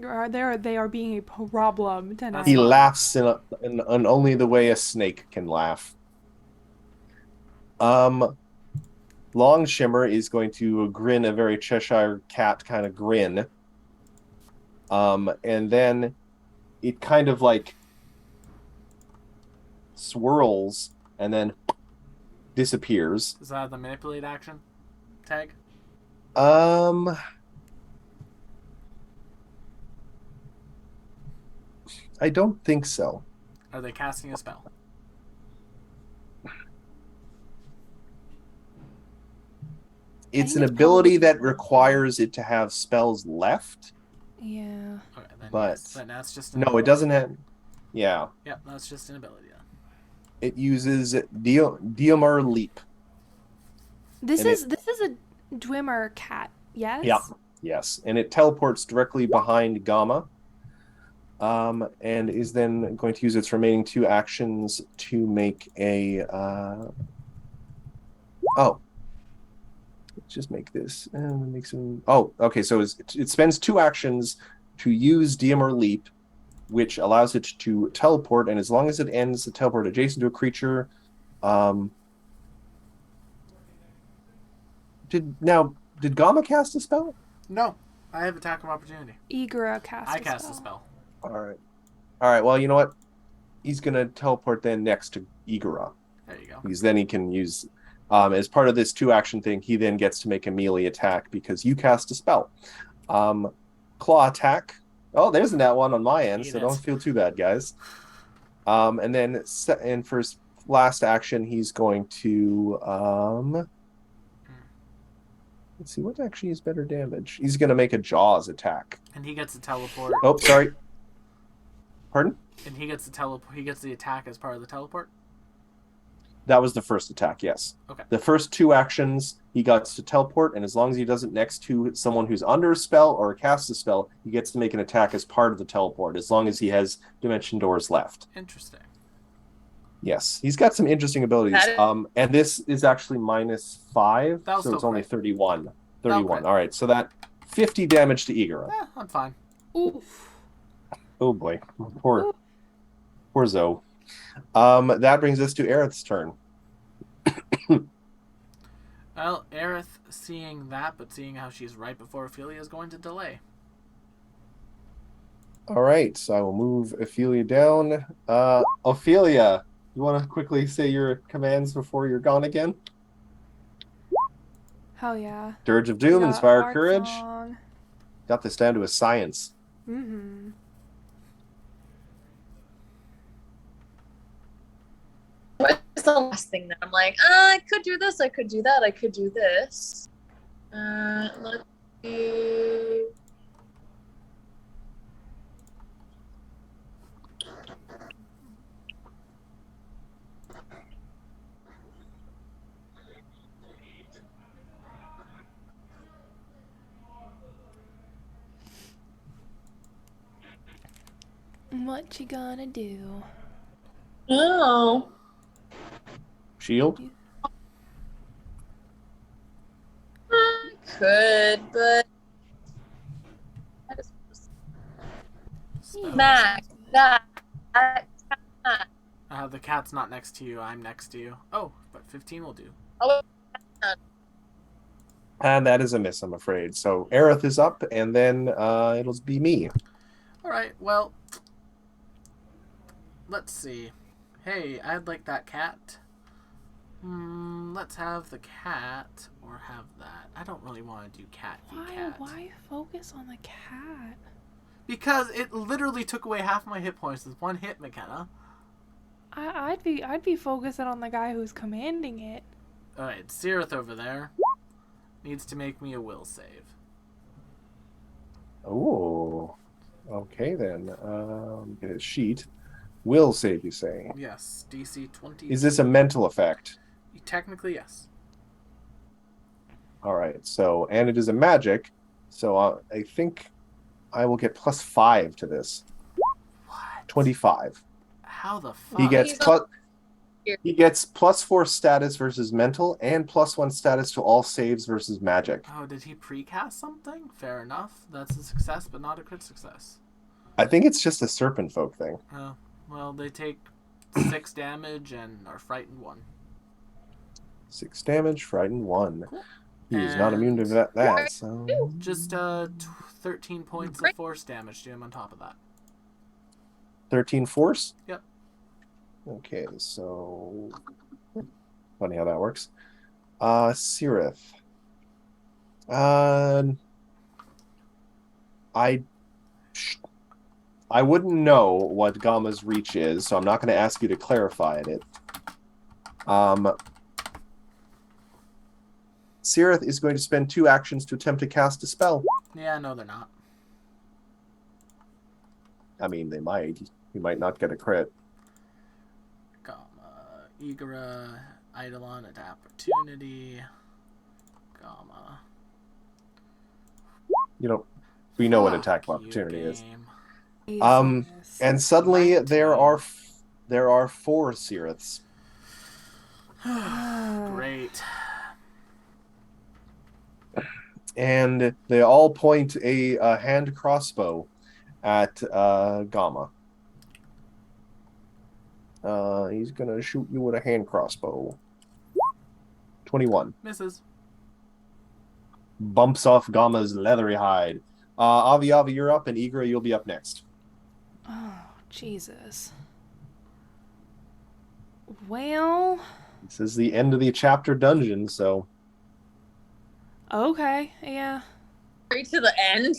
are being a problem tonight. He laughs in only the way a snake can laugh. Longshimmer is going to grin a very Cheshire cat kind of grin. And then it kind of like swirls and then disappears. Is that the manipulate action tag? I don't think so. Are they casting a spell? it's think an it's ability probably- that requires it to have spells left, Yeah. Okay, then but yes, then that's just an no, it ability. doesn't have. Yeah, Yep, that's just an ability. Then. it uses Diomar Leap. This And is a Dwemer cat. Yes. Yeah, yes, and it teleports directly behind Gamma, and is then going to use its remaining 2 actions to make a. Oh, let's just make this and make some. Oh, okay. So it spends 2 actions to use Diomar Leap, which allows it to teleport, and as long as it ends the teleport adjacent to a creature, did Gamma cast a spell? No, I have attack of opportunity. Igora cast. I cast a spell. All right. Well, you know what? He's gonna teleport then next to Igora, There you go. because then he can use, as part of this 2-action thing, he then gets to make a melee attack because you cast a spell. Claw attack. Oh, there's a nat 1 on my end, so Eat it. don't feel too bad, guys. And then for his last action, he's going to let's see what actually is better damage. He's going to make a Jaws attack. And he gets a teleport. Oh, sorry. Pardon? And he gets the teleport. He gets the attack as part of the teleport. That was the first attack, yes. Okay. The first 2 actions, he gets to teleport, and as long as he does it next to someone who's under a spell or casts a spell, he gets to make an attack as part of the teleport, as long as he has Dimension Doors left. Interesting. Yes, he's got some interesting abilities. And this is actually -5, That'll so it's still only crit. 31. That'll 31. crit. All right, so that 50 damage to Igora. I'm fine. Oof. Oh boy, poor Zoe. That brings us to Aerith's turn. Well, Aerith, seeing that, but seeing how she's right before Ophelia, is going to delay. All right, so I will move Ophelia down. Ophelia, you want to quickly say your commands before you're gone again? Hell yeah. Dirge of Doom, Yeah, Inspire Art Courage. Song. Got this down to a science. Mm-hmm. What's the last thing that I'm like, I could do this, I could do that, I could do this. Let's do. What you gonna do? Oh. Shield. I could, but. Mac, that. The cat's not next to you. I'm next to you. Oh, but 15 will do. And that is a miss, I'm afraid. So Aerith is up, and then it'll be me. All right. Well, let's see. Hey, I'd like that cat. Let's have the cat or have that. I don't really want to do cat. Why focus on the cat? Because it literally took away half my hit points with one hit, McKenna. I'd be focusing on the guy who's commanding it. All right, Cirith over there needs to make me a will save. Oh, okay then. Get a sheet. Will save, you say? Yes, DC 20. Is this a mental effect? Technically, yes. All right. So, and it is a magic. So I think I will get +5 to this. What? 25. How the fuck? He gets He's plus. He gets +4 status versus mental and +1 status to all saves versus magic. Oh, did he precast something? Fair enough. That's a success, but not a crit success. I think it's just a serpent folk thing. Oh, well, they take 6 damage and are frightened 1. 6 damage, frightened 1. Cool. He is not immune to that. So Just 13 points of force damage to him on top of that. 13 force. Yep. Okay, so funny how that works. Cirith. I wouldn't know what Gamma's reach is, so I'm not going to ask you to clarify it. Sirith is going to spend 2 actions to attempt to cast a spell. Yeah, no, they're not. I mean, they might. You might not get a crit. Gamma, Igara, Eidolon at opportunity. Gamma. We know what Fuck attack of you, opportunity is. game. Jesus. And suddenly 19. there are 4 Siriths. Great. And they all point a hand crossbow at Gamma. He's gonna shoot you with a hand crossbow. 21. Misses. Bumps off Gamma's leathery hide. Avi, you're up, and Igra, you'll be up next. Oh, Jesus. Well, This is the end of the chapter dungeon, so okay, yeah. Straight to the end.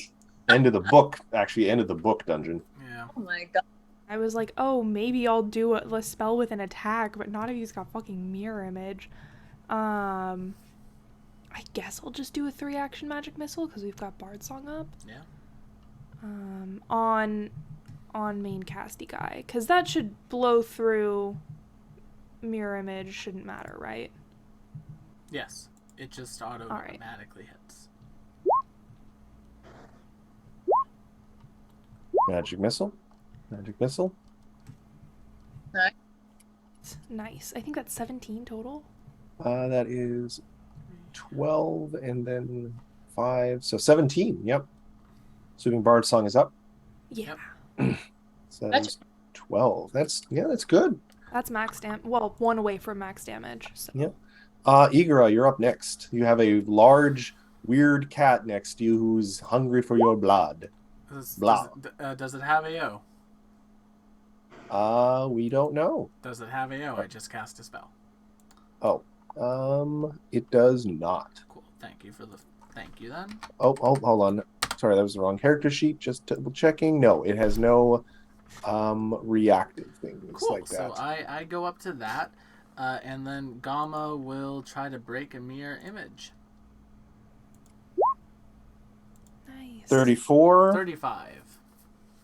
end of the book, actually, end of the book dungeon. Yeah. Oh my god. I was like, oh, maybe I'll do a spell with an attack, but not if he's got fucking mirror image. I guess I'll just do a 3-action magic missile because we've got Bard Song up. Yeah. On main casty guy, because that should blow through. Mirror image shouldn't matter, right? Yes. It just automatically hits. Magic missile. Nice. I think that's 17 total. That is 12 and then 5, so 17. Yep. Assuming Bard Song is up. Yeah. So that's 12. That's good. That's max damage. Well, 1 away from max damage. So. Yep. Igara, you're up next. You have a large, weird cat next to you who's hungry for your blood. Does it have AO? We don't know. Does it have AO? I just cast a spell. Oh, it does not. Cool. Thank you then. Oh, hold on. Sorry, that was the wrong character sheet. Just double checking. No, it has no reactive things Cool. like that. So I go up to that, and then Gamma will try to break a mirror image. Nice. 34. 35.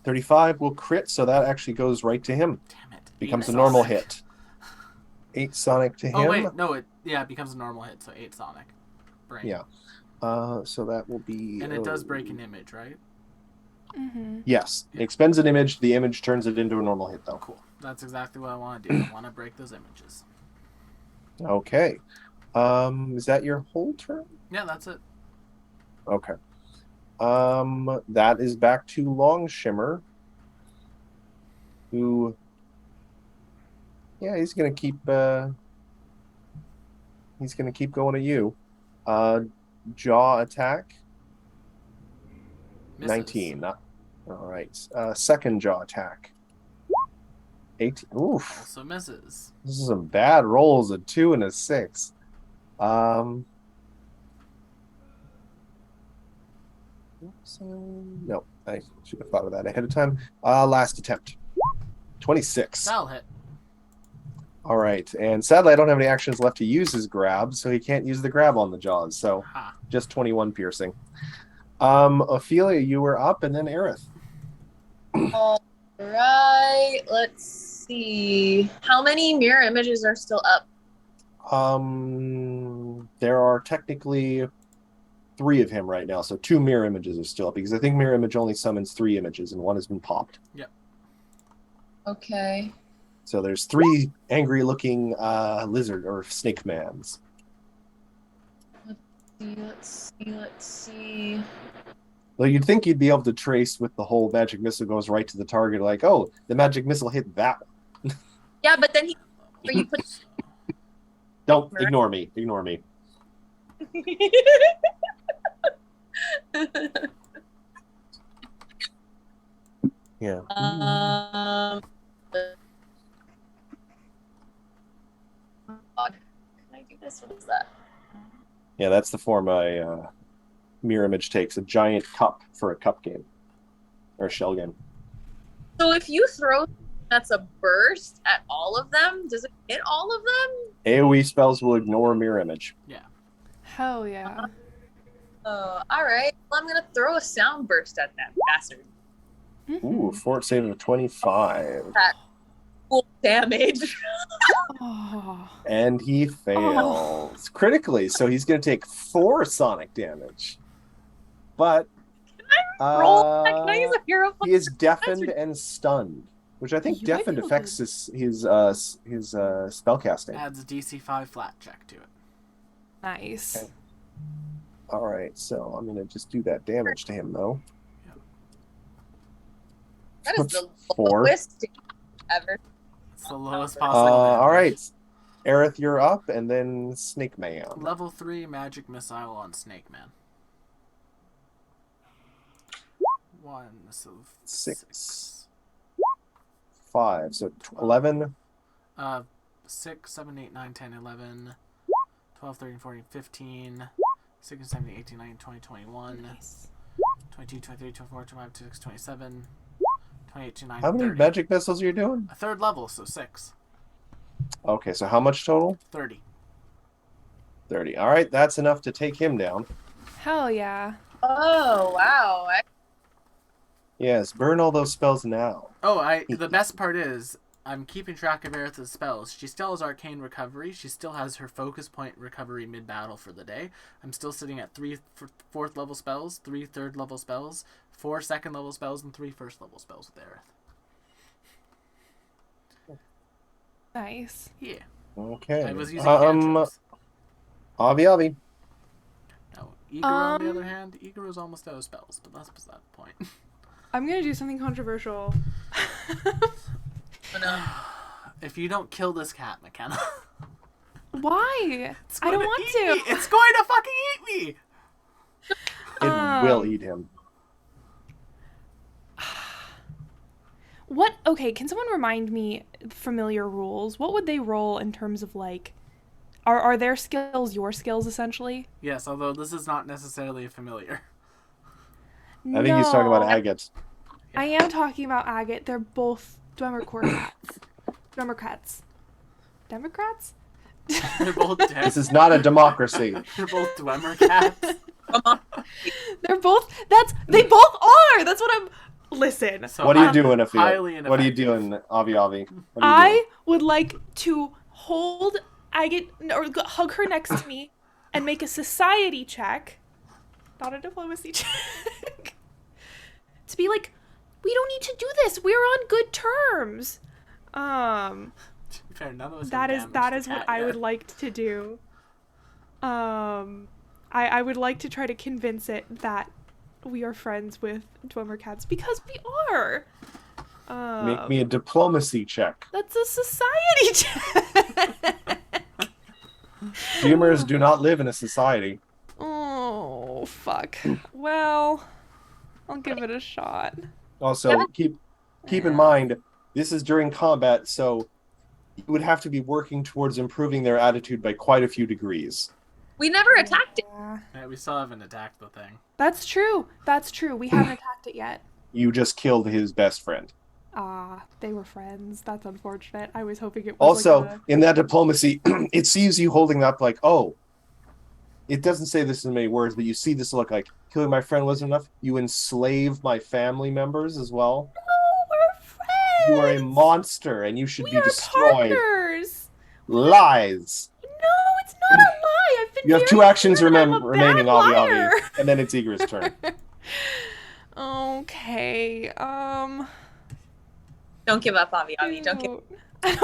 35 will crit, so that actually goes right to him. Damn it. Becomes 8 a normal sonic. hit. 8 sonic to him. Oh wait, no, it becomes a normal hit, so 8 sonic. Brain. Yeah. So that will be. And it does break an image, right? Mm-hmm. Yes. It expends an image. The image turns it into a normal hit, though. Cool. That's exactly what I want to do. I want to break those images. Okay. Is that your whole turn? Yeah, that's it. Okay. That is back to Long Shimmer, who. Yeah, he's gonna keep. He's gonna keep going at you. Jaw attack. Misses. 19. All right. Second jaw attack. 18. Oof. Also misses. This is some bad rolls. A 2 and a 6. No, I should have thought of that ahead of time. Last attempt. 26. That'll hit. All right. And sadly, I don't have any actions left to use his grab, so he can't use the grab on the jaws. So Ha. just 21 piercing. Ophelia, you were up, and then Aerith. All right. Let's see. How many mirror images are still up? There are technically 3 of him right now, so 2 mirror images are still up, because I think mirror image only summons 3 images, and 1 has been popped. Okay. So there's 3 angry-looking lizard or snake mans. Let's see. Well, you'd think you'd be able to trace with the whole magic missile goes right to the target, like, oh, the magic missile hit that one. Yeah, but then you put Don't ignore me. Ignore me. Yeah. God. Can I do this? What is that? Yeah, that's the form a mirror image takes. A giant cup for a cup game. Or a shell game. So if you throw that's a burst at all of them, does it hit all of them? AoE spells will ignore mirror image. Hell yeah. Oh, all right. Well, I'm gonna throw a sound burst at that bastard. Ooh, fort save of 25. That full damage. Oh. And he fails critically, so he's going to take 4 sonic damage. But Roll. Can I use a hero point? he is deafened and stunned, which I think You might deafened be able affects to- his spellcasting. Adds a DC 5 flat check to it. Nice. Okay. All right, so I'm going to just do that damage to him, though. That is the 4. lowest ever. It's the lowest possible damage. All right, Aerith, you're up, and then Snake Man. Level 3 magic missile on Snake Man. 1, so 6. 5, so 11. 6, 7, 8, 9, 10, 11, 12, 13, 14, 15, 16, 17, 18, 19, 20, 21, Nice. 22, 23, 24, 25, 26, 27, 28, 29, How many 30. magic missiles are you doing? A third level, so 6. Okay, so how much total? 30. 30. All right, that's enough to take him down. Hell yeah. Oh wow! Yes, burn all those spells now. Oh, the best part is, I'm keeping track of Aerith's spells. She still has Arcane Recovery. She still has her Focus Point Recovery mid-battle for the day. I'm still sitting at 3 fourth level spells, 3 third level spells, 4 second level spells, and 3 first level spells with Aerith. Nice. Yeah. Okay. I was using cantrips. Avi. Now, Igor, on the other hand, Igor's almost out of spells, but that's beside the point. I'm gonna do something controversial. Oh, no. If you don't kill this cat, McKenna, Why? it's I going don't want eat to. me. It's going to fucking eat me. It will eat him. What? Okay, can someone remind me familiar rules? What would they roll in terms of like, are their skills your skills essentially? Yes, although this is not necessarily a familiar. I think he's talking about No. agates. I am talking about agate. They're both Democrats. Democrats. Democrats? They're both dead. This is not a democracy. They're both Dwemer cats. They're both. They both are. That's what I'm. Listen. So What are you I'm doing, Afia? highly What are you ineffective. doing, Avi? What are you doing? I would like to hold Agate or hug her next to me and make a society check, not a diplomacy check, to be like, we don't need to do this. We're on good terms. To be fair, none of us That have is damaged the what cat I yet. would like to do. I would like to try to convince it that we are friends with Dwemer cats because we are. Make me a diplomacy check. That's a society check. Dreamers do not live in a society. Oh, fuck. Well, I'll give it a shot. Also, keep in mind, this is during combat, so you would have to be working towards improving their attitude by quite a few degrees. We never attacked it. Yeah. Yeah, we still haven't attacked the thing. That's true. That's true. We haven't attacked it yet. You just killed his best friend. They were friends. That's unfortunate. I was hoping it was Also, like in that diplomacy, it sees you holding up like, oh, it doesn't say this in many words, but you see this look like, killing my friend wasn't enough. You enslave my family members as well. No, we're friends. You are a monster, and you should We be are destroyed. partners. Lies. No, it's not a lie. I've been You have very 2 actions clear that I'm a remaining, bad Avi, liar. and then it's Igor's turn. Okay. Don't give up, Avi. Don't give. Shoot. I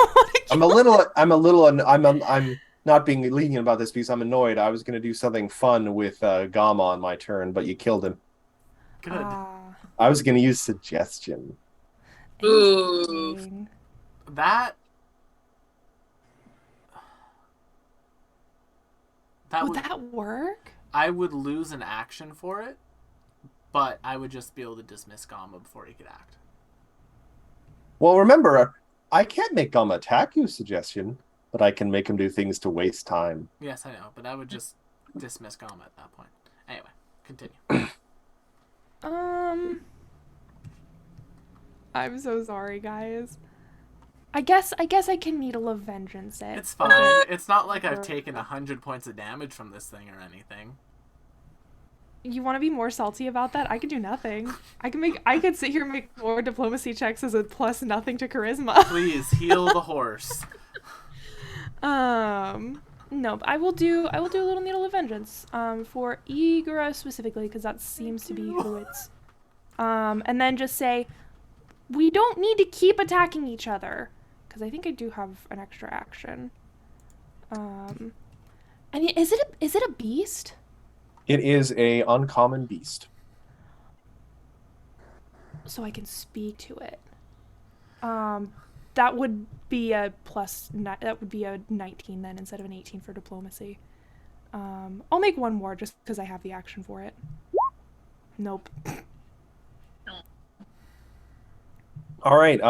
don't want to. I'm not being lenient about this because I'm annoyed. I was going to do something fun with Gamma on my turn, but you killed him. Good. I was going to use suggestion. Ooh. Interesting. That Would that work? I would lose an action for it, but I would just be able to dismiss Gamma before he could act. Well, remember, I can't make Gamma attack you, suggestion, but I can make him do things to waste time. Yes, I know, but I would just dismiss Gamma at that point. Anyway, continue. I'm so sorry, guys. I guess I can Needle of Vengeance it. It's fine. It's not like I've taken 100 points of damage from this thing or anything. You want to be more salty about that? I can do nothing. I could sit here and make more diplomacy checks as a plus nothing to charisma. Please heal the horse. No, but I will do a little Needle of Vengeance. For Igora specifically, because that seems to be who it's. And then just say, we don't need to keep attacking each other, because I think I do have an extra action. And is it a beast? It is a uncommon beast. So I can speak to it. That would be a that would be a 19 then instead of an 18 for diplomacy. I'll make one more just because I have the action for it. Nope. All right,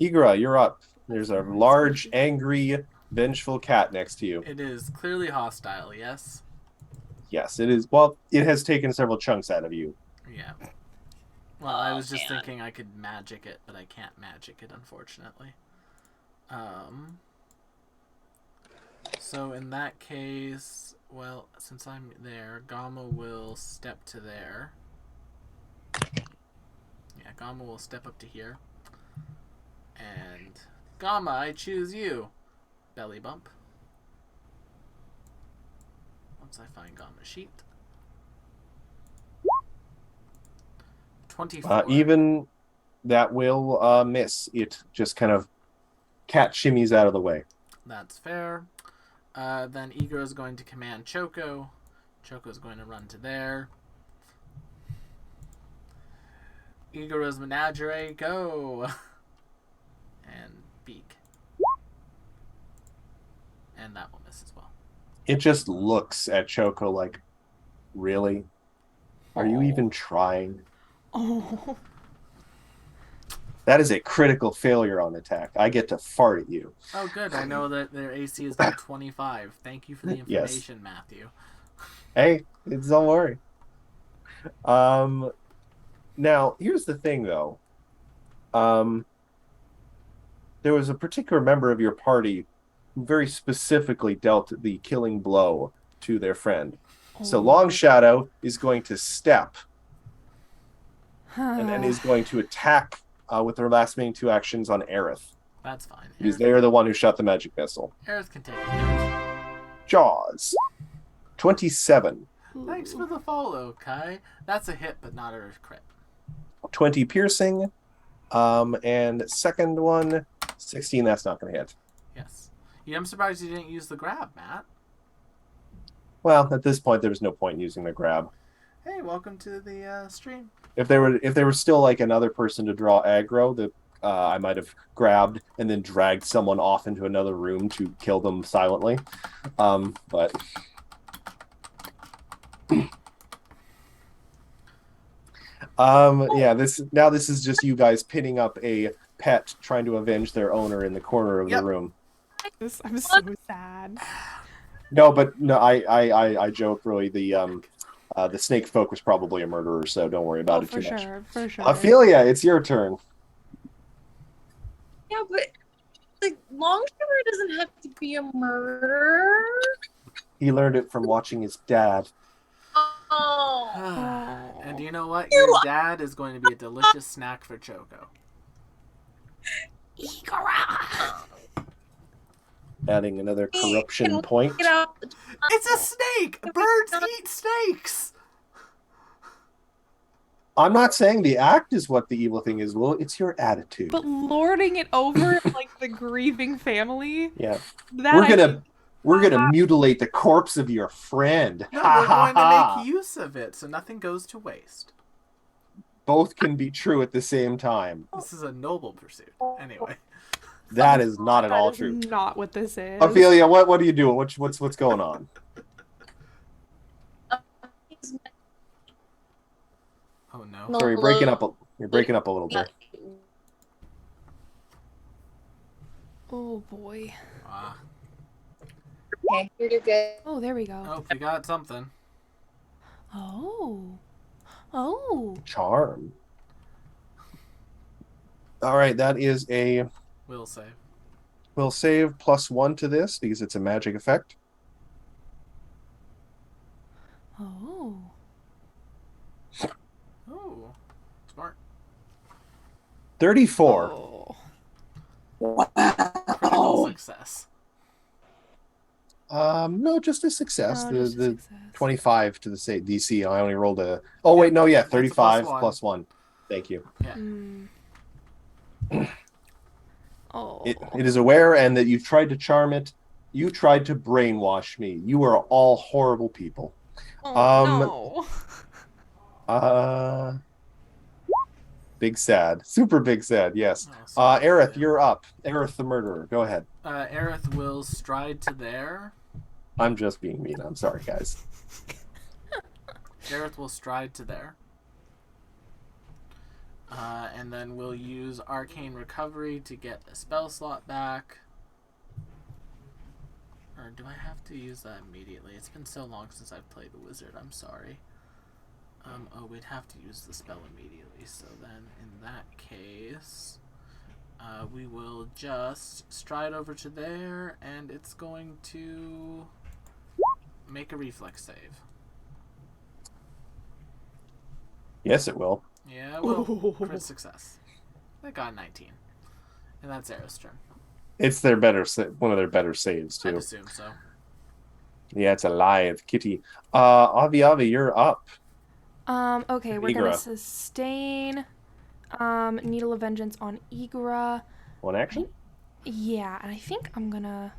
Igora, you're up. There's a large, angry, vengeful cat next to you. It is clearly hostile, yes? Yes, it is. Well, it has taken several chunks out of you. Yeah. Well, I was just man. thinking I could magic it, but I can't magic it, unfortunately. So in that case, well, since I'm there, Gamma will step to there. Yeah, Gamma will step up to here. And Gamma, I choose you. Belly bump. Once I find Gamma's sheet. 24. Even that will miss. It just kind of cat shimmies out of the way. That's fair. Then Igor is going to command Choco. Choco is going to run to there. Igor's Menagerie, go! And beak. And that will miss as well. It just looks at Choco like, really? Are you even trying? Oh. That is a critical failure on attack. I get to fart at you. Oh, good. I know that their AC is now 25. Thank you for the Yes. information, Matthew. Hey, don't worry. Now, here's the thing, though. There was a particular member of your party who very specifically dealt the killing blow to their friend. So Long Shadow is going to step and then is going to attack with their last remaining two actions on Aerith. That's fine. Because they are the one who shot the magic missile. Aerith can take it. Jaws. 27. Thanks for the follow, Kai. That's a hit, but not a crit. 20 piercing. And second one, 16. That's not going to hit. Yes. Yeah, I'm surprised you didn't use the grab, Matt. Well, at this point, there was no point in using the grab. Hey, welcome to the stream. If there were still like another person to draw aggro, that I might have grabbed and then dragged someone off into another room to kill them silently. But yeah, this is just you guys pinning up a pet trying to avenge their owner in the corner of the room. I'm so sad. No, but no, I joke. Really, the snake folk was probably a murderer, so don't worry about it too much. For sure. Ophelia, it's your turn. Yeah, but like Longshoreman doesn't have to be a murderer. He learned it from watching his dad. Oh. And you know what? Your dad is going to be a delicious snack for Choco. Adding another corruption point. Get out. It's a snake! Birds eat snakes! I'm not saying the act is what the evil thing is, Will. It's your attitude. But lording it over like the grieving family. Yeah. That We're gonna mutilate the corpse of your friend. No, we're going to make use of it, so nothing goes to waste. Both can be true at the same time. This is a noble pursuit. Anyway. That is not at all is true. not what this is. Ophelia, what are you doing? What's going on? Oh no. Sorry, you're breaking up a little bit. Oh boy. Ah. Okay, you're good. Oh, there we go. Oh, we got something. Oh. Oh. Charm. All right, that is a Will save. Will save +1 to this because it's a magic effect. Oh. Oh, smart. 34. Oh. Critical success. No, just a success. No, the just a the success. 25 to the DC. I only rolled a. Oh wait, no, yeah, It's a 35 +1. +1. Thank you. Yeah. Oh. It is aware, and that you've tried to charm it. You tried to brainwash me. You are all horrible people. Oh no. Big sad, super big sad. Yes. Oh, sorry. Aerith, you're up. Aerith the murderer. Go ahead. Aerith will stride to there. I'm just being mean. I'm sorry, guys. Aerith will stride to there. And then we'll use Arcane Recovery to get a spell slot back. Or do I have to use that immediately? It's been so long since I've played the wizard. I'm sorry. Oh, we'd have to use the spell immediately. So then, in that case, we will just stride over to there, and it's going to make a reflex save. Yes, it will. Yeah, well, crit success. I got 19. And that's Aerith's turn. It's one of their better saves I'd too. assume so. Yeah, it's a lithe kitty. Avi, you're up. Okay, we're gonna Igra. sustain Needle of Vengeance on Igra. One action. Yeah, and I think I'm gonna.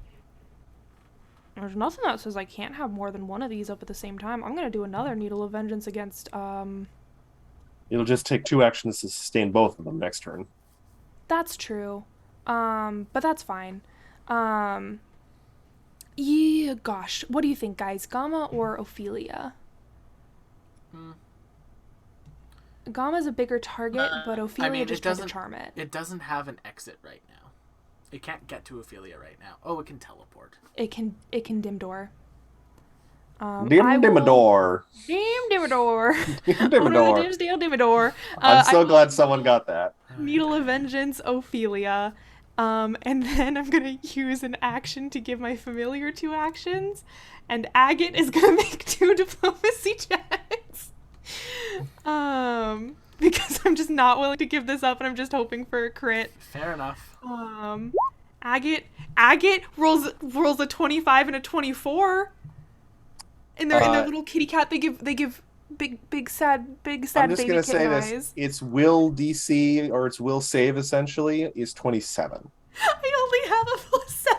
There's nothing that says I can't have more than one of these up at the same time. I'm gonna do another Needle of Vengeance against It'll just take 2 actions to sustain both of them next turn. That's true. But that's fine. Yeah, gosh. What do you think, guys? Gamma or Ophelia? Gamma's a bigger target, but Ophelia just tried to charm it. It doesn't have an exit right now. It can't get to Ophelia right now. Oh, it can teleport. It can dim door. Dimmador. Dimmador. Dimmador. Dimmador. I'm so glad someone got that. Needle of Vengeance, Ophelia. And then I'm gonna use an action to give my familiar 2 actions, and Agate is gonna make 2 diplomacy checks. Because I'm just not willing to give this up, and I'm just hoping for a crit. Fair enough. Agate rolls a 25 and a 24. In their little kitty cat, they give big sad I'm just baby gonna say kitten this: eyes. its will DC or its will save essentially is 27. I only have a +7.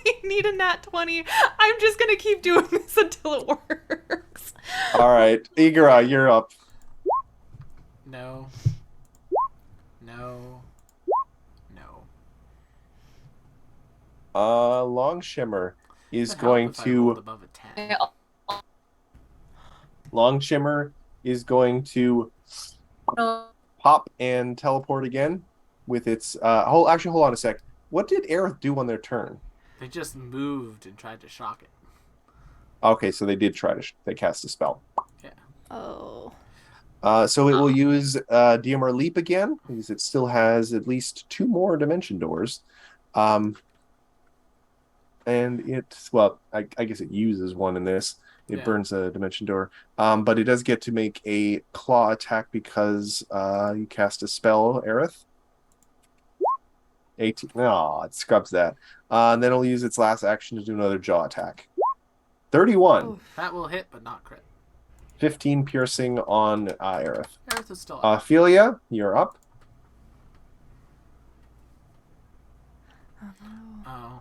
I need a nat 20. I'm just gonna keep doing this until it works. All right, Igra, you're up. No. No. No. Long Shimmer is Would help going if I rolled above a 10. Long Shimmer is going to pop and teleport again with its hold on a sec. What did Aerith do on their turn? They just moved and tried to shock it. Okay, so they did try to they cast a spell. Yeah. Oh. So it will use DMR Leap again because it still has at least 2 more dimension doors. And I guess it uses one in this. It burns a dimension door. But it does get to make a claw attack because you cast a spell, Aerith. 18. Oh, it scrubs that. And then it'll use its last action to do another jaw attack. 31. Oof. That will hit, but not crit. 15 piercing on Aerith. Aerith is still up. Ophelia, you're up. Oh.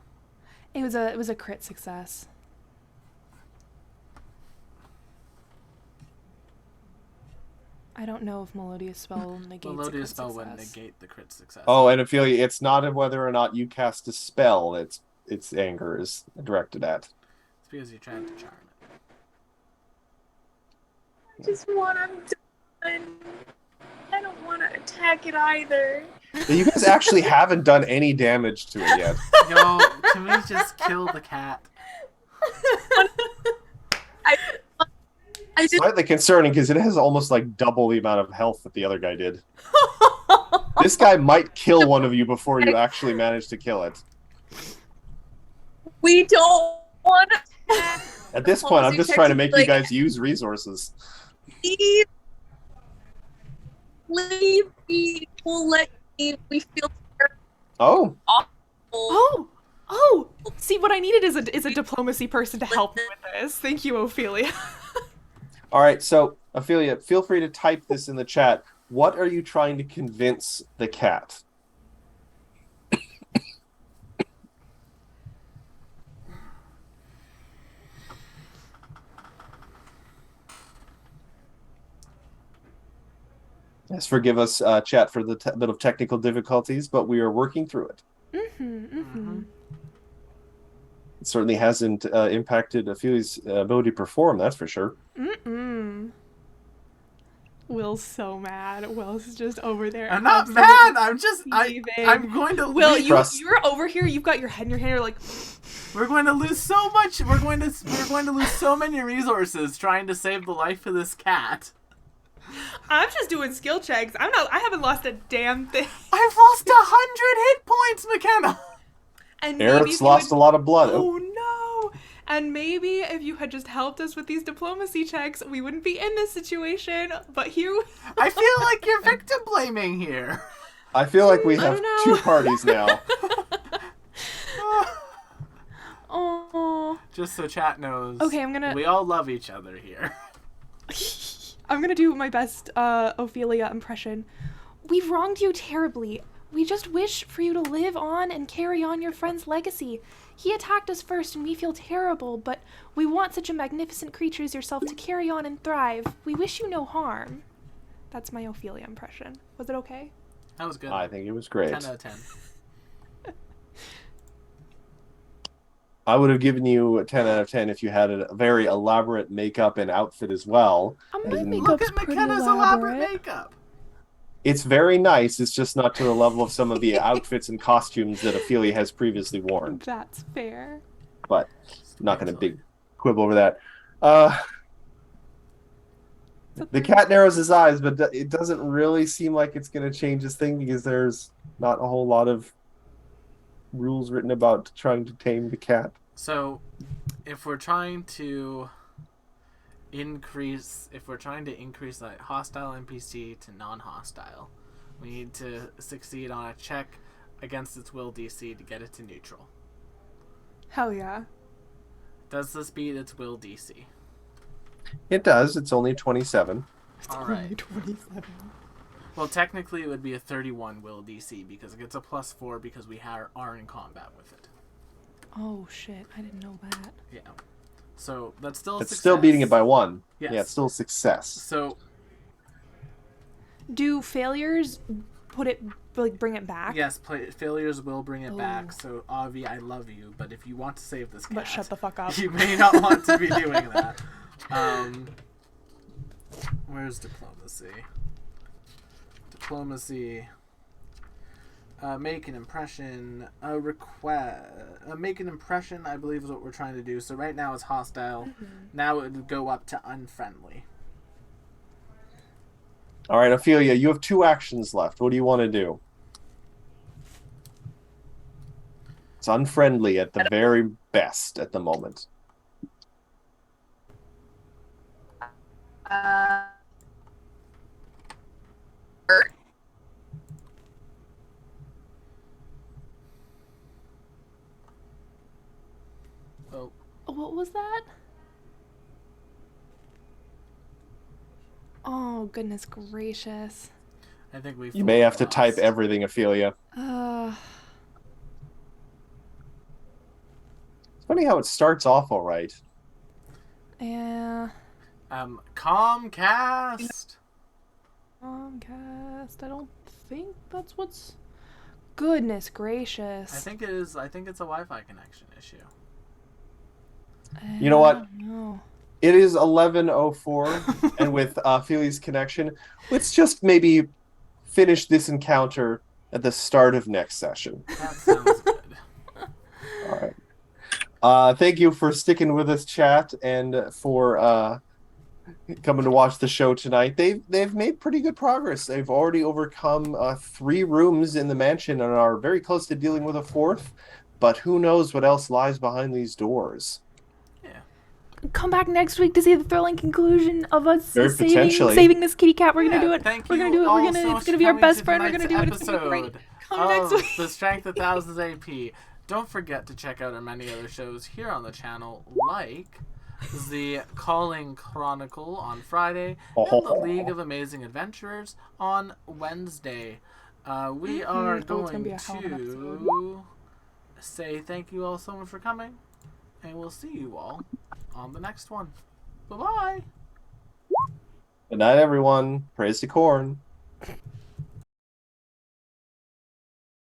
It was a crit success. I don't know if Melodious Spell negates Melodious a crit spell success. wouldn't negate the crit success. Oh, and Ophelia, it's not whether or not you cast a spell its anger is directed at. It's because you're trying to charm it. I just want him done. I don't want to attack it either. You guys actually haven't done any damage to it yet. Yo, can we just kill the cat? I just Slightly concerning because it has almost like double the amount of health that the other guy did. This guy might kill one of you before you actually manage to kill it. We don't want to. At this point, I'm just trying to make you guys use resources. Leave. We will let you. We feel Oh. awful. Oh, see, what I needed is a diplomacy person to help me with this. Thank you, Ophelia. All right, so Ophelia, feel free to type this in the chat. What are you trying to convince the cat? Yes, forgive us, chat, for the bit of technical difficulties, but we are working through it. It certainly hasn't impacted Ophelia's ability to perform, that's for sure. Will's so mad. Will's just over there. I'm not mad. I'm going to. Will, you're over here. You've got your head in your hand. You're like, we're going to lose so much. We're going to lose so many resources trying to save the life of this cat. I'm just doing skill checks. I haven't lost a damn thing. I've lost 100 hit points, McKenna. And Eric's lost a lot of blood. Oh no! And maybe if you had just helped us with these diplomacy checks, we wouldn't be in this situation. But here, I feel like you're victim blaming here. I feel like we have two parties now. Oh. Just so chat knows. Okay, We all love each other here. I'm gonna do my best Ophelia impression. We've wronged you terribly. We just wish for you to live on and carry on your friend's legacy. He attacked us first and we feel terrible, but we want such a magnificent creature as yourself to carry on and thrive. We wish you no harm. That's my Ophelia impression. Was it okay? That was good. I think it was great. 10 out of 10. I would have given you a 10 out of 10 if you had a very elaborate makeup and outfit as well. My Look makeup's at pretty McKenna's elaborate makeup. It's very nice. It's just not to the level of some of the outfits and costumes that Ophelia has previously worn. That's fair. But not going to big quibble over that. The cat narrows his eyes, but it doesn't really seem like it's going to change his thing because there's not a whole lot of rules written about trying to tame the cat. So, if we're trying to increase like hostile NPC to non-hostile, we need to succeed on a check against its will DC to get it to neutral. Hell yeah. Does this beat its will DC? It does. It's only 27. All right. 27. Well, technically it would be a 31 will DC because it gets a +4 because we are in combat with it. Oh shit, I didn't know that. Yeah. So that's still a It's success. still beating it by 1. Yes. Yeah, it's still a success. So Do failures bring it back? yes, failures will bring it back. So Avi, I love you, but if you want to save this cat, But shut the fuck up. you may not want to be doing that. Where's diplomacy? Diplomacy. Make an impression. Make an impression, I believe, is what we're trying to do. So right now it's hostile. Now it would go up to unfriendly. All right, Ophelia, you have 2 actions left. What do you want to do? It's unfriendly at the very best at the moment. Oh, What was that? Oh, goodness gracious. I think we've. You may have to lost. type everything, Ophelia. Uh, It's funny how it starts off all right. yeah. Comcast. Comcast. I don't think that's what's. Goodness gracious. I think it is. I think it's a Wi-Fi connection issue. You know what? I don't know. It is 11:04, and with Ophelia's connection, let's just maybe finish this encounter at the start of next session. That sounds good. All right. Thank you for sticking with us, chat, and for coming to watch the show tonight. They've made pretty good progress. They've already overcome 3 rooms in the mansion and are very close to dealing with a 4th. But who knows what else lies behind these doors? Come back next week to see the thrilling conclusion of us Very potentially. saving this kitty cat. We're gonna do it. Thank We're gonna you do it. all We're gonna. so It's much gonna for be our coming best to friend. We're gonna tonight's do it. It's gonna be great. episode Come next of week. The Strength of Thousands AP. Don't forget to check out our many other shows here on the channel, like the Calling Chronicle on Friday and the League of Amazing Adventurers on Wednesday. We are it's gonna going be a hell of an to say thank you all so much for coming, and we'll see you all on the next one. Bye-bye. Good night, everyone. Praise to Corn.